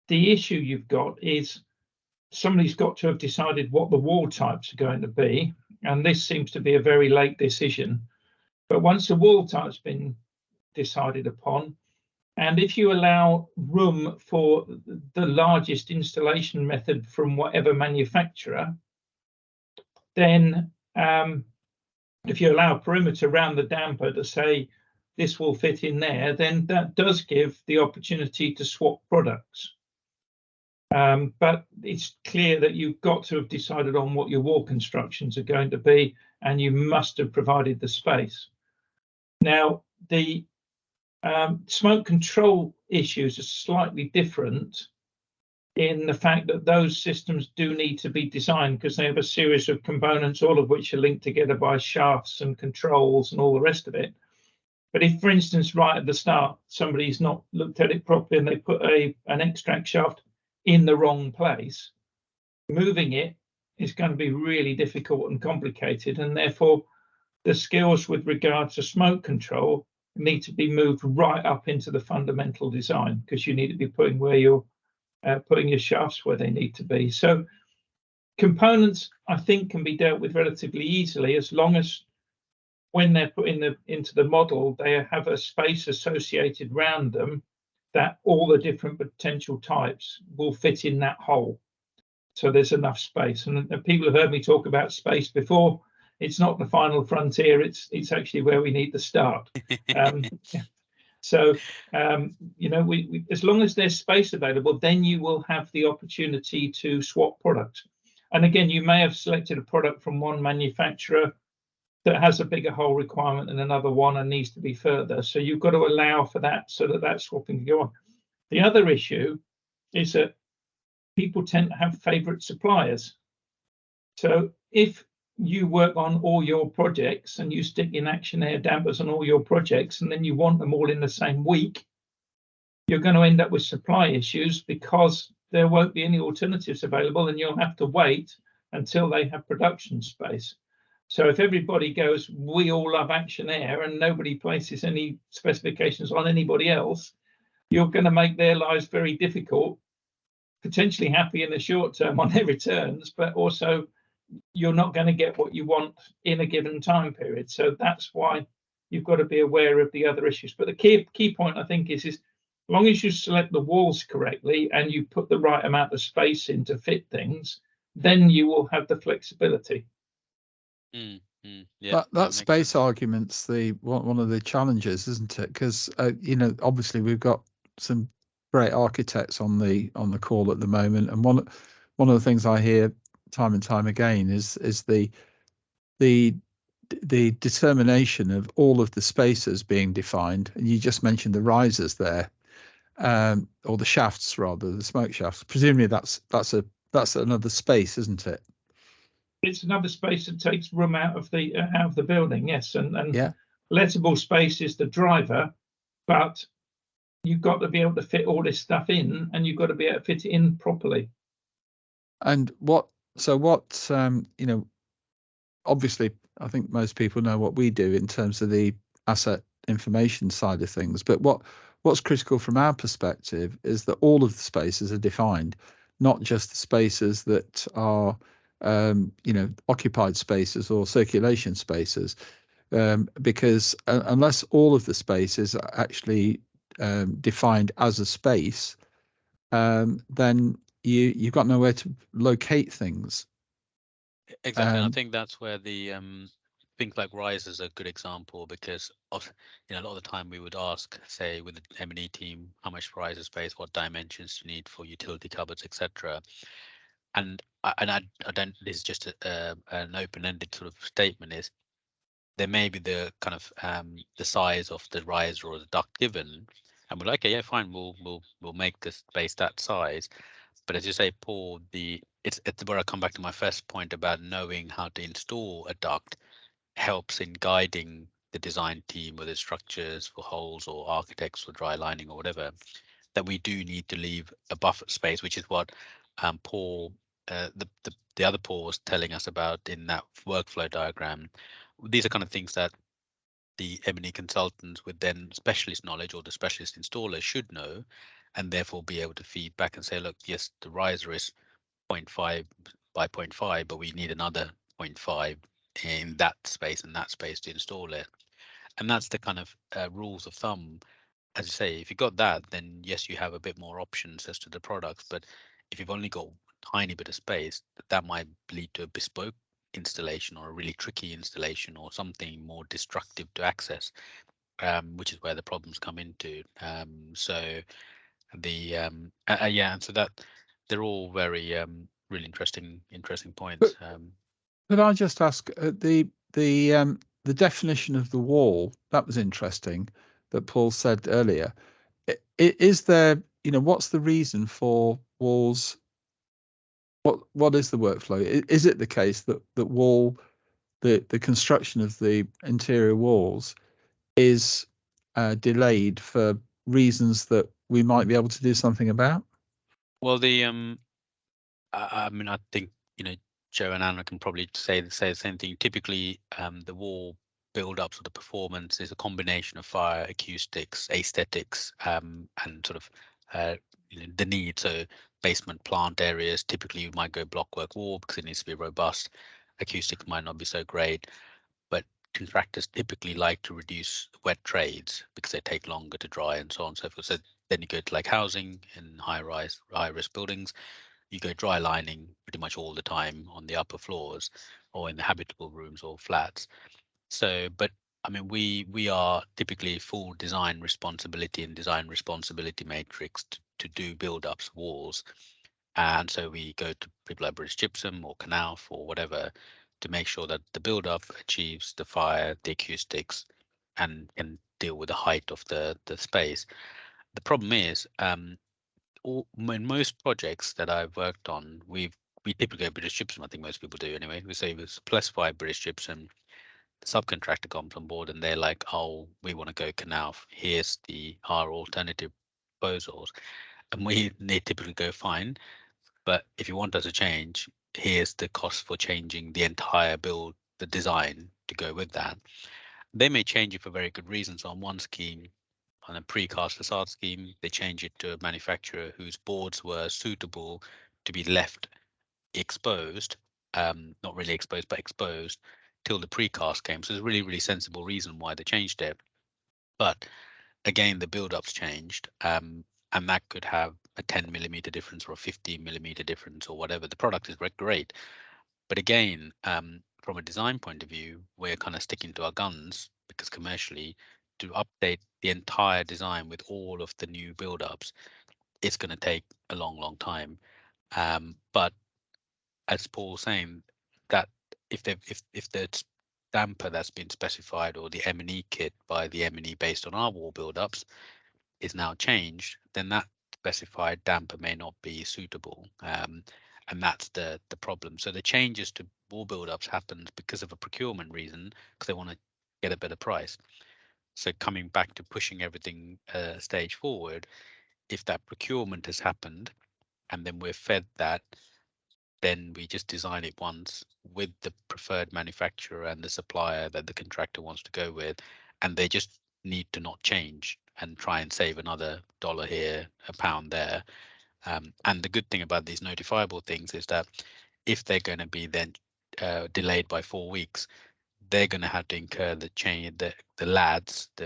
the issue you've got is somebody's got to have decided what the wall types are going to be, and this seems to be a very late decision. But once the wall type's been decided upon, and if you allow room for the largest installation method from whatever manufacturer, then if you allow perimeter around the damper to say this will fit in there, then that does give the opportunity to swap products. But it's clear that you've got to have decided on what your wall constructions are going to be, and you must have provided the space. Now, the smoke control issues are slightly different in the fact that those systems do need to be designed because they have a series of components, all of which are linked together by shafts and controls and all the rest of it. But if, for instance, right at the start, somebody's not looked at it properly and they put an extract shaft in the wrong place, moving it is going to be really difficult and complicated, and therefore the skills with regard to smoke control need to be moved right up into the fundamental design, because you need to be putting your shafts where they need to be. So components, I think, can be dealt with relatively easily as long as when they're put into the model, they have a space associated around them that all the different potential types will fit in that hole. So there's enough space. And people have heard me talk about space before. It's not the final frontier. It's actually where we need to start. So, you know, we as long as there's space available, then you will have the opportunity to swap products. And again, you may have selected a product from one manufacturer that has a bigger hole requirement than another one and needs to be further. So you've got to allow for that so that swapping can go on. The other issue is that people tend to have favorite suppliers. So if you work on all your projects and you stick in action air dampers on all your projects and then you want them all in the same week, you're going to end up with supply issues because there won't be any alternatives available and you'll have to wait until they have production space. So if everybody goes, we all love Action Air and nobody places any specifications on anybody else, you're going to make their lives very difficult, potentially happy in the short term on their returns, but also you're not going to get what you want in a given time period. So that's why you've got to be aware of the other issues. But the key point, I think, is as long as you select the walls correctly and you put the right amount of space in to fit things, then you will have the flexibility. Yeah, that space argument's one of the challenges, isn't it? Because you know, obviously we've got some great architects on the call at the moment, and one of the things I hear time and time again is the determination of all of the spaces being defined. And you just mentioned the risers there, or the shafts rather, the smoke shafts. Presumably that's another space, isn't it? It's another space that takes room out of the building, yes. And yeah, lettable space is the driver, but you've got to be able to fit all this stuff in, and you've got to be able to fit it in properly. And you know, obviously, I think most people know what we do in terms of the asset information side of things. But what's critical from our perspective is that all of the spaces are defined, not just the spaces that are you know, occupied spaces or circulation spaces, because unless all of the spaces are actually defined as a space, then you've got nowhere to locate things. Exactly, and I think that's where the things like Rise is a good example, because of, you know, a lot of the time we would ask, say, with the M&E team, how much riser space, what dimensions you need for utility cupboards, etc. And I don't. This is just an open-ended sort of statement. Is there may be the kind of the size of the riser or the duct given, and we're like, okay, yeah, fine, we'll make this space that size. But as you say, Paul, it's where I come back to my first point about knowing how to install a duct helps in guiding the design team, whether it's structures for holes or architects for dry lining or whatever, that we do need to leave a buffer space, which is what Paul, the other Paul was telling us about in that workflow diagram. These are kind of things that the M&E consultants with then specialist knowledge, or the specialist installer, should know, and therefore be able to feed back and say, look, yes, the riser is 0.5 by 0.5, but we need another 0.5 in that space and that space to install it. And that's the kind of rules of thumb. As you say, if you got that, then yes, you have a bit more options as to the products. But if you've only got a tiny bit of space, that might lead to a bespoke installation or a really tricky installation or something more destructive to access, which is where the problems come into. So the yeah, and so that they're all very really interesting points. Could I just ask the definition of the wall? That was interesting that Paul said earlier. Is there, you know, what's the reason for walls? What is the workflow? Is it the case that the construction of the interior walls is delayed for reasons that we might be able to do something about? Well, I mean, I think, you know, Joe and Anna can probably say the same thing. Typically, the wall build-ups or the performance is a combination of fire, acoustics, aesthetics, and sort of you know, the need. So basement plant areas, typically you might go blockwork wall because it needs to be robust. Acoustics might not be so great, but contractors typically like to reduce wet trades because they take longer to dry and so on and so forth. So then you go to like housing in high risk buildings, you go dry lining pretty much all the time on the upper floors or in the habitable rooms or flats. So, but I mean, we are typically full design responsibility and design responsibility matrix to do build-ups walls. And so we go to people like British Gypsum or Knauf or whatever to make sure that the build-up achieves the fire, the acoustics, and can deal with the height of the space. The problem is, in most projects that I've worked on, we typically go British Gypsum. I think most people do anyway. We say we specify British Gypsum. The subcontractor comes on board and they're like, "Oh, we want to go Knauf. Here's our alternative proposals," and they typically go, "Fine, but if you want us to change, here's the cost for changing the entire build, the design to go with that." They may change it for very good reasons. On one scheme, on a precast facade scheme, they change it to a manufacturer whose boards were suitable to be left exposed, not really exposed, but exposed till the precast came. So there's a really, really sensible reason why they changed it. But again, the build-up's changed, and that could have a 10mm difference or a 15mm difference or whatever. The product is great, but again, from a design point of view, we're kind of sticking to our guns because commercially, to update the entire design with all of the new build-ups, it's going to take a long, long time. But as Paul's saying, that if the damper that's been specified or the M&E kit by the M&E based on our wall build-ups is now changed, then that specified damper may not be suitable, and that's the problem. So the changes to wall build-ups happens because of a procurement reason, because they want to get a better price. So coming back to pushing everything a stage forward, if that procurement has happened and then we're fed that, then we just design it once with the preferred manufacturer and the supplier that the contractor wants to go with, and they just need to not change and try and save another $1 here, a pound there. And the good thing about these notifiable things is that if they're going to be then delayed by 4 weeks, they're going to have to incur the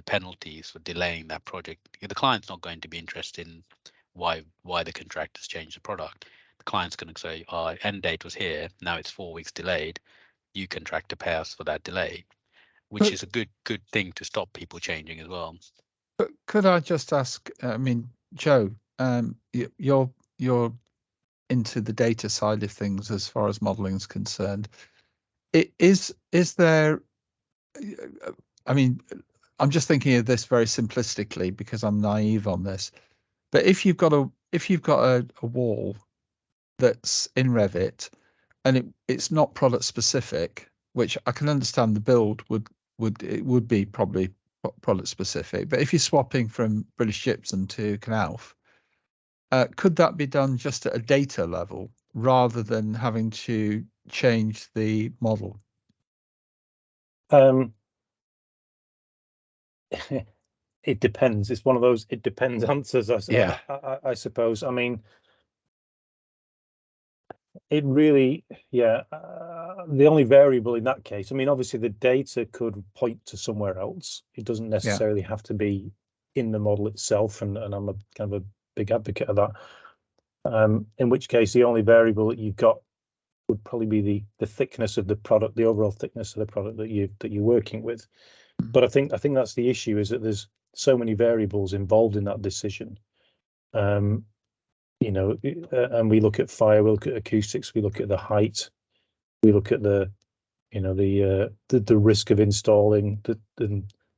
penalties for delaying that project. The client's not going to be interested in why the contractors changed the product. The client's going to say, "Our end date was here, now it's 4 weeks delayed. You contractor pay us for that delay," which is a good thing to stop people changing as well. But could I just ask? I mean, Joe, you're into the data side of things as far as modelling is concerned. Is there? I mean, I'm just thinking of this very simplistically because I'm naive on this. But if you've got a wall that's in Revit and it's not product specific, which I can understand the build would be probably product specific. But if you're swapping from British Gypsum to Knauf, could that be done just at a data level rather than having to change the model? It depends. It's one of those "it depends" answers, Yeah. I suppose. I mean, it really, yeah. The only variable in that case, I mean, obviously the data could point to somewhere else. It doesn't necessarily have to be in the model itself, and I'm a kind of a big advocate of that. In which case, the only variable that you've got would probably be the thickness of the product, the overall thickness of the product that you're working with. But I think that's the issue, is that there's so many variables involved in that decision. You know, and we look at fire, we look at acoustics, we look at the height, we look at the risk of installing.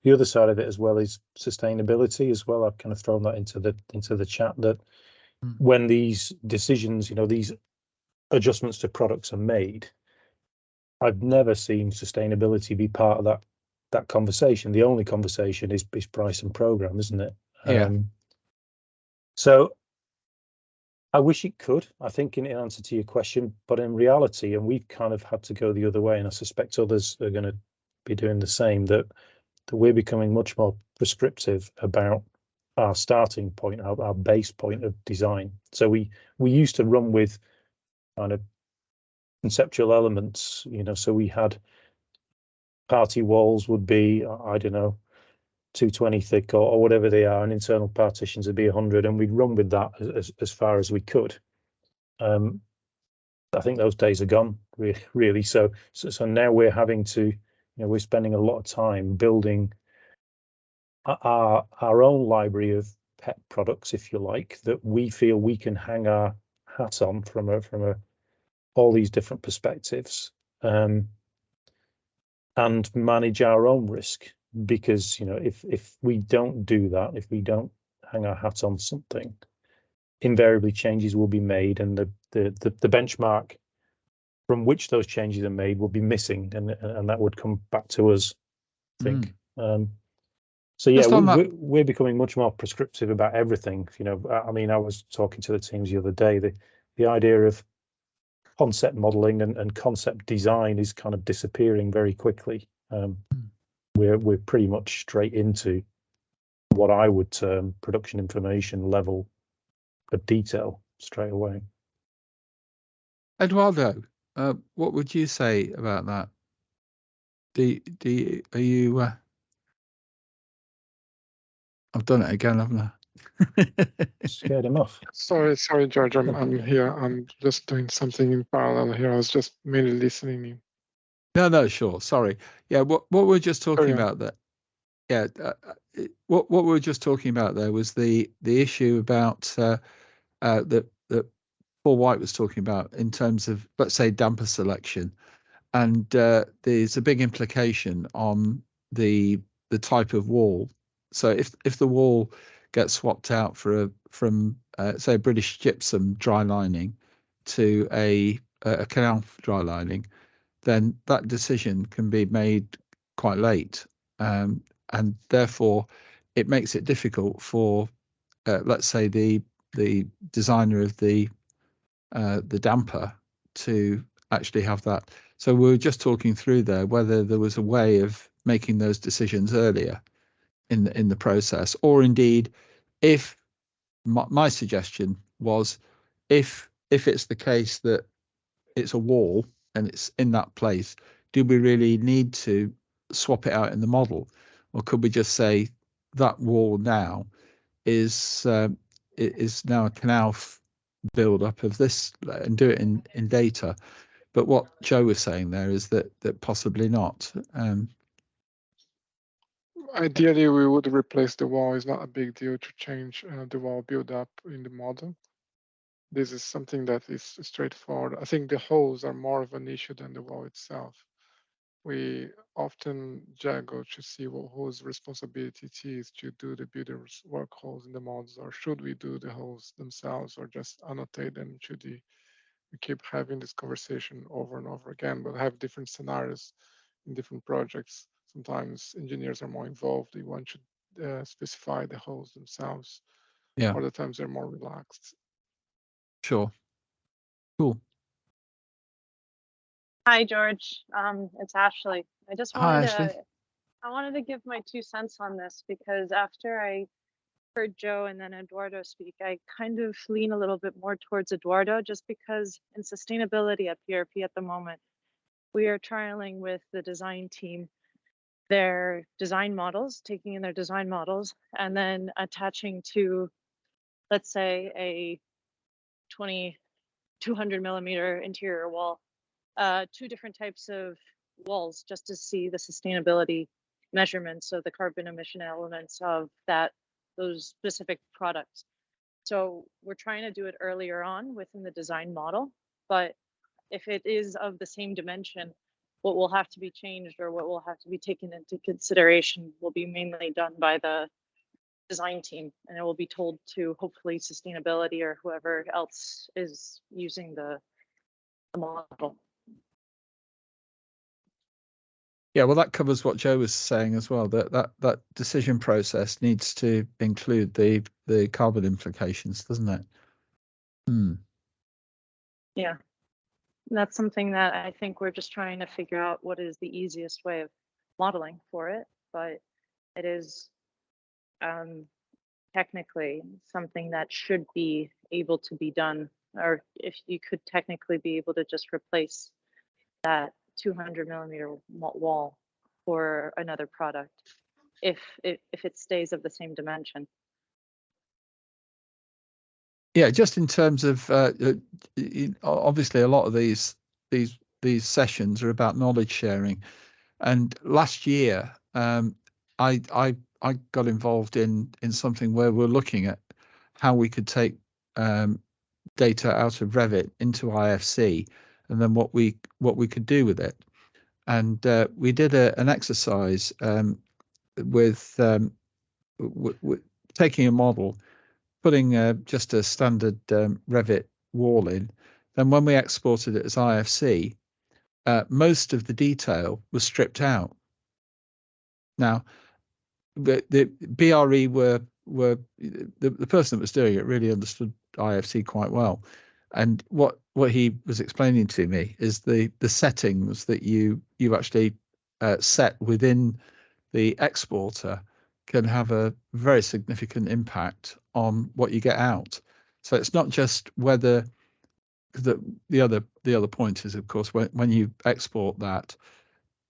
The other side of it as well is sustainability as well. I've kind of thrown that into the chat, that when these decisions, you know, these adjustments to products are made, I've never seen sustainability be part of that conversation. The only conversation is price and program, isn't it? Yeah. So I wish it could, I think, in answer to your question, but in reality, and we've kind of had to go the other way, and I suspect others are going to be doing the same, that we're becoming much more prescriptive about our starting point, our base point of design. So we used to run with kind of conceptual elements, you know, so we had party walls would be, I don't know, 220 thick or whatever they are, and internal partitions would be 100, and we'd run with that as far as we could. I think those days are gone, really. So now we're having to, you know, we're spending a lot of time building our own library of pet products, if you like, that we feel we can hang our hat on from all these different perspectives, and manage our own risk. Because, you know, if we don't do that, if we don't hang our hat on something, invariably changes will be made, and the benchmark from which those changes are made will be missing, and that would come back to us, I think. So yeah, we're becoming much more prescriptive about everything. You know, I mean, I was talking to the teams the other day. The idea of concept modeling and concept design is kind of disappearing very quickly. We're pretty much straight into what I would term production information level of detail straight away. Eduardo, what would you say about that? Are you? I've done it again, haven't I? Scared him off. Sorry, George. I'm here. I'm just doing something in parallel here. I was just merely listening in. No, sure. Sorry. Yeah, what we're just talking about there. Yeah, what we were just talking about there was the issue about that Paul White was talking about in terms of, let's say, damper selection, and there's a big implication on the type of wall. So if the wall gets swapped out from say a British gypsum dry lining to a canal dry lining, then that decision can be made quite late, and therefore it makes it difficult for let's say the designer of the damper to actually have that. So we were just talking through there whether there was a way of making those decisions earlier in the process, or indeed, if my suggestion was, if it's the case that it's a wall and it's in that place, do we really need to swap it out in the model, or could we just say that wall now is now a canal build up of this and do it in data? But what Joe was saying there is that possibly not. Ideally, we would replace the wall. It's not a big deal to change the wall build up in the model. This is something that is straightforward. I think the holes are more of an issue than the wall itself. We often juggle to see whose responsibility it is to do the builder's work holes in the models, or should we do the holes themselves, or just annotate them to the. We keep having this conversation over and over again, but have different scenarios in different projects. Sometimes engineers are more involved. They want to specify the holes themselves. Yeah. Other times they're more relaxed. Sure. Cool. Hi, George. It's Ashley. I just wanted to give my 2 cents on this, because after I heard Joe and then Eduardo speak, I kind of lean a little bit more towards Eduardo, just because in sustainability at PRP at the moment, we are trialing with the design team their design models, taking in their design models, and then attaching to, let's say, a 200 millimeter interior wall, 2 different types of walls, just to see the sustainability measurements of the carbon emission elements of those specific products. So we're trying to do it earlier on within the design model, but if it is of the same dimension, what will have to be changed or what will have to be taken into consideration will be mainly done by the design team, and it will be told to hopefully sustainability or whoever else is using the model. Yeah, well, that covers what Joe was saying as well. That decision process needs to include the carbon implications, doesn't it? Yeah, that's something that I think we're just trying to figure out what is the easiest way of modeling for it, but it is technically something that should be able to be done, or if you could technically be able to just replace that 200 millimeter wall for another product if it stays of the same dimension. Yeah, just in terms of obviously a lot of these sessions are about knowledge sharing, and last year I got involved in something where we're looking at how we could take data out of Revit into IFC, and then what we could do with it. And we did an exercise with taking a model, putting just a standard Revit wall in. Then when we exported it as IFC, most of the detail was stripped out. Now, the BRE were the person that was doing it really understood IFC quite well, and what he was explaining to me is the settings that you actually set within the exporter can have a very significant impact on what you get out. So it's not just whether the other point is, of course, when you export that,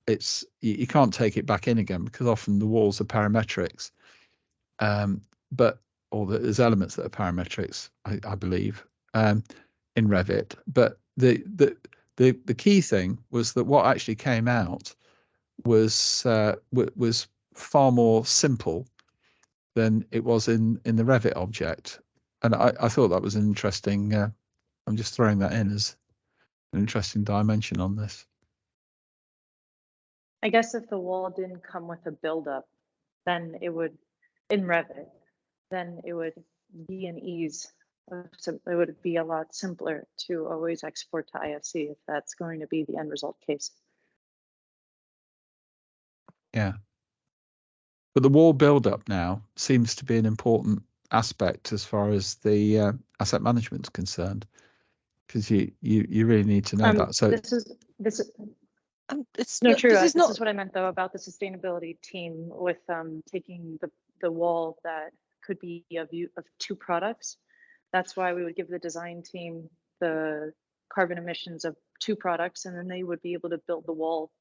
it's you can't take it back in again because often the walls are parametrics, or there's elements that are parametrics, I believe, in Revit. But the key thing was that what actually came out was far more simple than it was in the Revit object, and I thought that was an interesting. I'm just throwing that in as an interesting dimension on this. I guess if the wall didn't come with a buildup, then it would, in Revit, then it would be an ease. So it would be a lot simpler to always export to IFC if that's going to be the end result case. Yeah. But the wall build-up now seems to be an important aspect as far as the asset management is concerned, because you really need to know that. So this is it's no not, true. this This is what I meant though about the sustainability team with taking the wall that could be a view of two products. That's why we would give the design team the carbon emissions of two products, and then they would be able to build the wall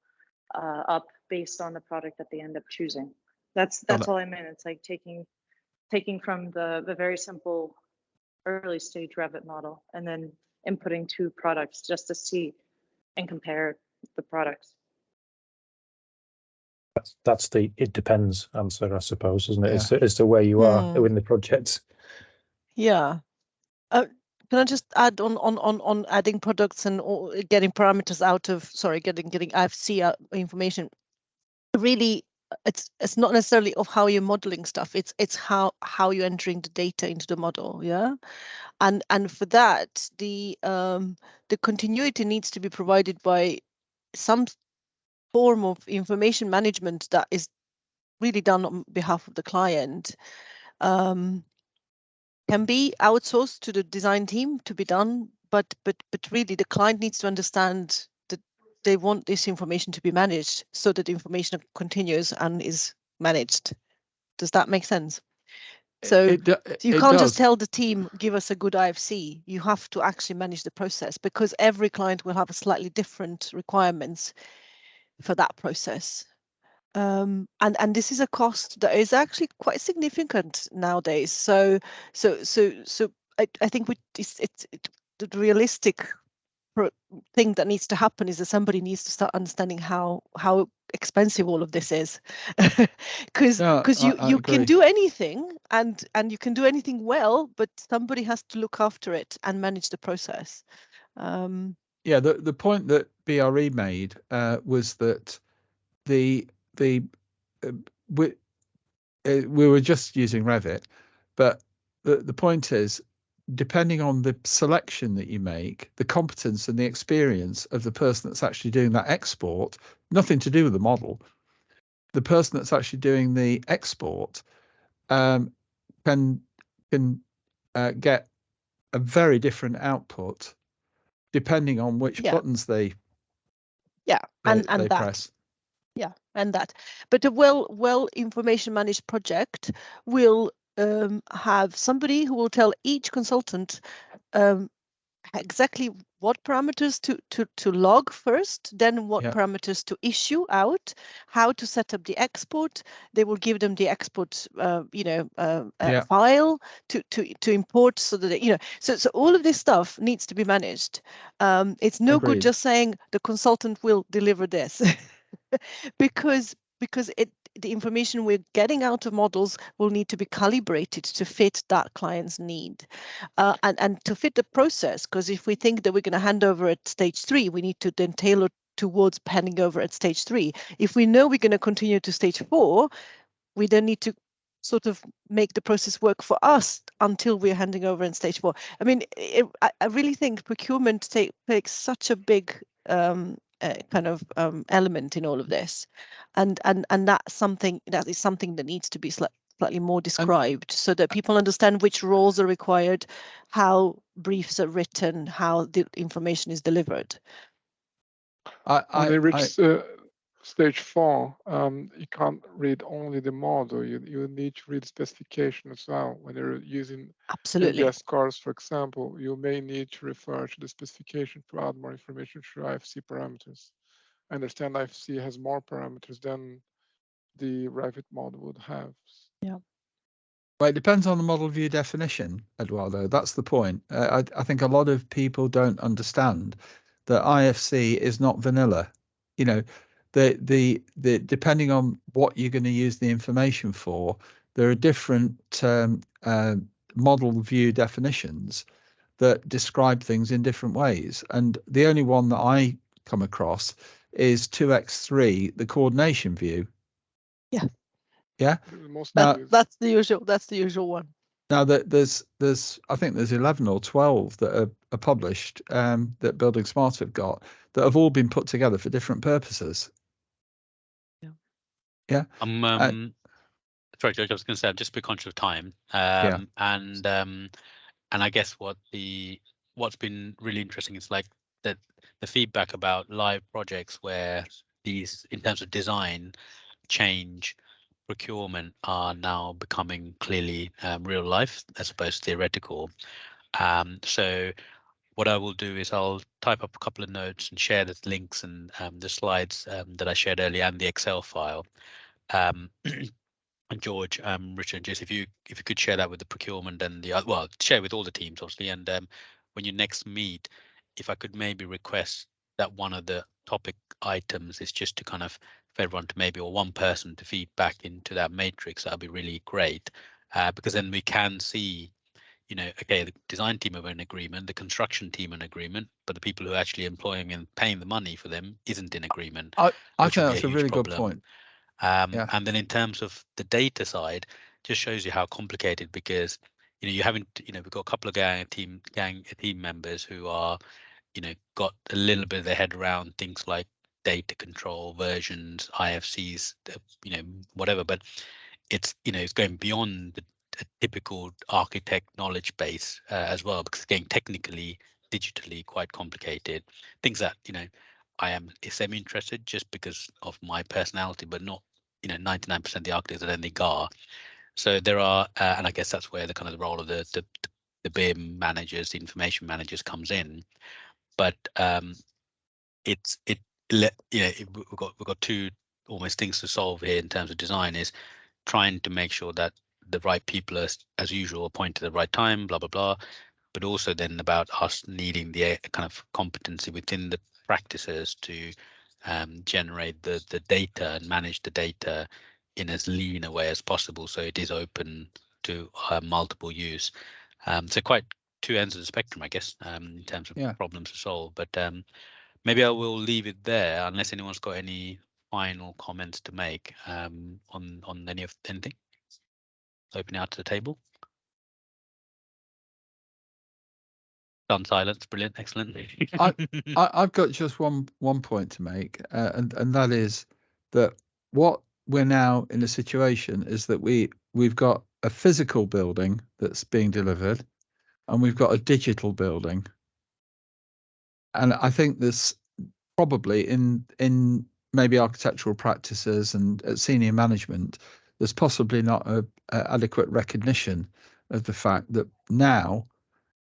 up based on the product that they end up choosing. That's all I meant. It's like taking from the very simple early stage Revit model and then inputting two products just to see and compare the products. That's the it depends answer, I suppose, isn't it? Yeah. As to where you are in the project. Yeah. Can I just add on adding products and getting parameters out of, sorry, getting IFC information? Really, it's not necessarily of how you're modeling stuff. It's how you're entering the data into the model. Yeah, and for that, the continuity needs to be provided by some form of information management that is really done on behalf of the client. Can be outsourced to the design team to be done, but really the client needs to understand that they want this information to be managed so that the information continues and is managed. Does that make sense? So you can't just tell the team, give us a good IFC. You have to actually manage the process, because every client will have a slightly different requirements for that process. And this is a cost that is actually quite significant nowadays. So I think the realistic thing that needs to happen is that somebody needs to start understanding how expensive all of this is, because you can do anything and you can do anything well, but somebody has to look after it and manage the process. Yeah, the point that BRE made was that we were just using Revit, but the point is, depending on the selection that you make, the competence and the experience of the person that's actually doing that export, nothing to do with the model, the person that's actually doing the export can get a very different output depending on which buttons they press. Yeah, and that. But a well information managed project will have somebody who will tell each consultant exactly what parameters to log first, then what parameters to issue out, how to set up the export. They will give them the export, file to import, so that so all of this stuff needs to be managed. It's no good just saying the consultant will deliver this, because the information we're getting out of models will need to be calibrated to fit that client's need, and to fit the process. Because if we think that we're going to hand over at stage 3, we need to then tailor towards handing over at stage 3. If we know we're going to continue to stage 4, we then need to sort of make the process work for us until we're handing over in stage 4. I mean, I really think procurement takes such a big kind of element in all of this, and that is something that needs to be slightly more described, so that people understand which roles are required, how briefs are written, how the information is delivered. When they reach stage 4, you can't read only the model. You need to read specification as well. When you're using NGS cars, for example, you may need to refer to the specification to add more information through IFC parameters. I understand IFC has more parameters than the Revit model would have. Yeah. Well, it depends on the model view definition, Eduardo. That's the point. I think a lot of people don't understand that IFC is not vanilla. The depending on what you're going to use the information for, there are different model view definitions that describe things in different ways. And the only one that I come across is 2x3, the coordination view. Yeah. Yeah. That's the usual one. Now there's I think there's 11 or 12 that are published, that Building Smart have got, that have all been put together for different purposes. Yeah. Sorry, George, I was going to say, I'm just a bit conscious of time. And I guess what's been really interesting is like that the feedback about live projects where these, in terms of design, change, procurement, are now becoming clearly real life as opposed to theoretical. So what I will do is I'll type up a couple of notes and share the links and the slides that I shared earlier, and the Excel file. And George, Richard, just if you could share that with the procurement and share with all the teams, obviously. And when you next meet, if I could maybe request that one of the topic items is just to kind of for everyone to maybe, or one person to feed back into that matrix, that'd be really great, because then we can see, okay, the design team are in agreement, the construction team in agreement, but the people who are actually employing and paying the money for them isn't in agreement. I think that's a really good point. And then in terms of the data side, just shows you how complicated, because we've got a couple of team members who are got a little bit of their head around things like data control, versions, IFCs, whatever, but it's it's going beyond the typical architect knowledge base as well, because it's getting technically, digitally quite complicated. Things that I am semi-interested just because of my personality, but not 99% of the architects I don't think are. So there are, and I guess that's where the kind of the role of the BIM managers, the information managers comes in. But we've got two almost things to solve here in terms of design, is trying to make sure that the right people are, as usual, appointed at the right time, blah blah blah, but also then about us needing the kind of competency within the practices to generate the data and manage the data in as lean a way as possible, so it is open to multiple use. So quite two ends of the spectrum, I guess, in terms of problems to solve. But maybe I will leave it there unless anyone's got any final comments to make on anything. Open out to the table. Done silence, brilliant, excellent. I've got just one point to make, and that is that what we're now in a situation is that we've got a physical building that's being delivered, and we've got a digital building, and I think this probably in maybe architectural practices and at senior management, there's possibly not a adequate recognition of the fact that now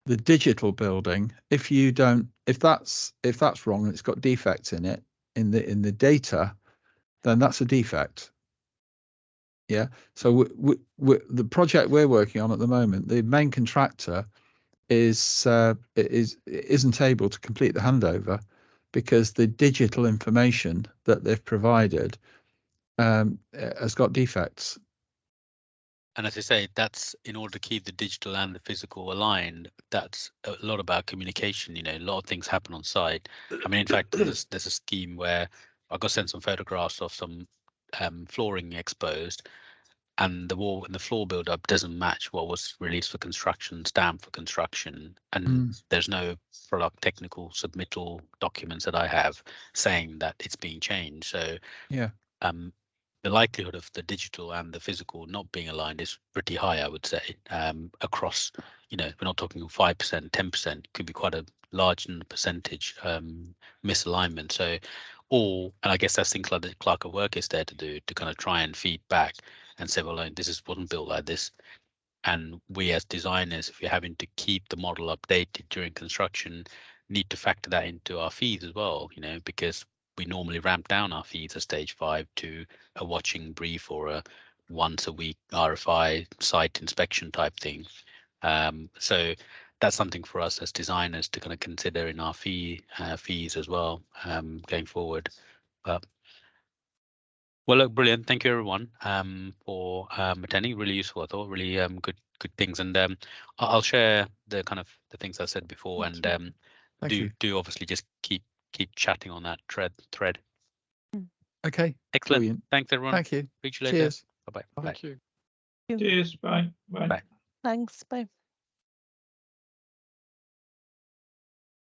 the digital building, if that's wrong and it's got defects in it in the data, then that's a defect. Yeah. So the project we're working on at the moment, the main contractor isn't able to complete the handover because the digital information that they've provided has got defects. And as I say, that's in order to keep the digital and the physical aligned. That's a lot about communication. A lot of things happen on site. I mean, in fact, there's a scheme where I got sent some photographs of some flooring exposed, and the wall and the floor build-up doesn't match what was released for construction, stamped for construction, and there's no product technical submittal documents that I have saying that it's being changed. So yeah, the likelihood of the digital and the physical not being aligned is pretty high, I would say, across, we're not talking 5%, 10%, could be quite a large percentage misalignment. So, and I guess that's things like the clerk of work is there to do, to kind of try and feed back and say, well, this wasn't built like this. And we as designers, if you're having to keep the model updated during construction, need to factor that into our fees as well, because we normally ramp down our fees at stage 5 to a watching brief or a once a week RFI site inspection type thing. So that's something for us as designers to kind of consider in our fees as well, going forward. Well, look, brilliant. Thank you, everyone, for attending. Really useful, I thought. Really good things. And I'll share the kind of the things I said before. Thank And you. do obviously just keep chatting on that thread. Okay. Excellent. Brilliant. Thanks, everyone. Speak to you later. Cheers. Bye-bye. Thank you. Cheers. Bye. Bye. Thanks. Bye.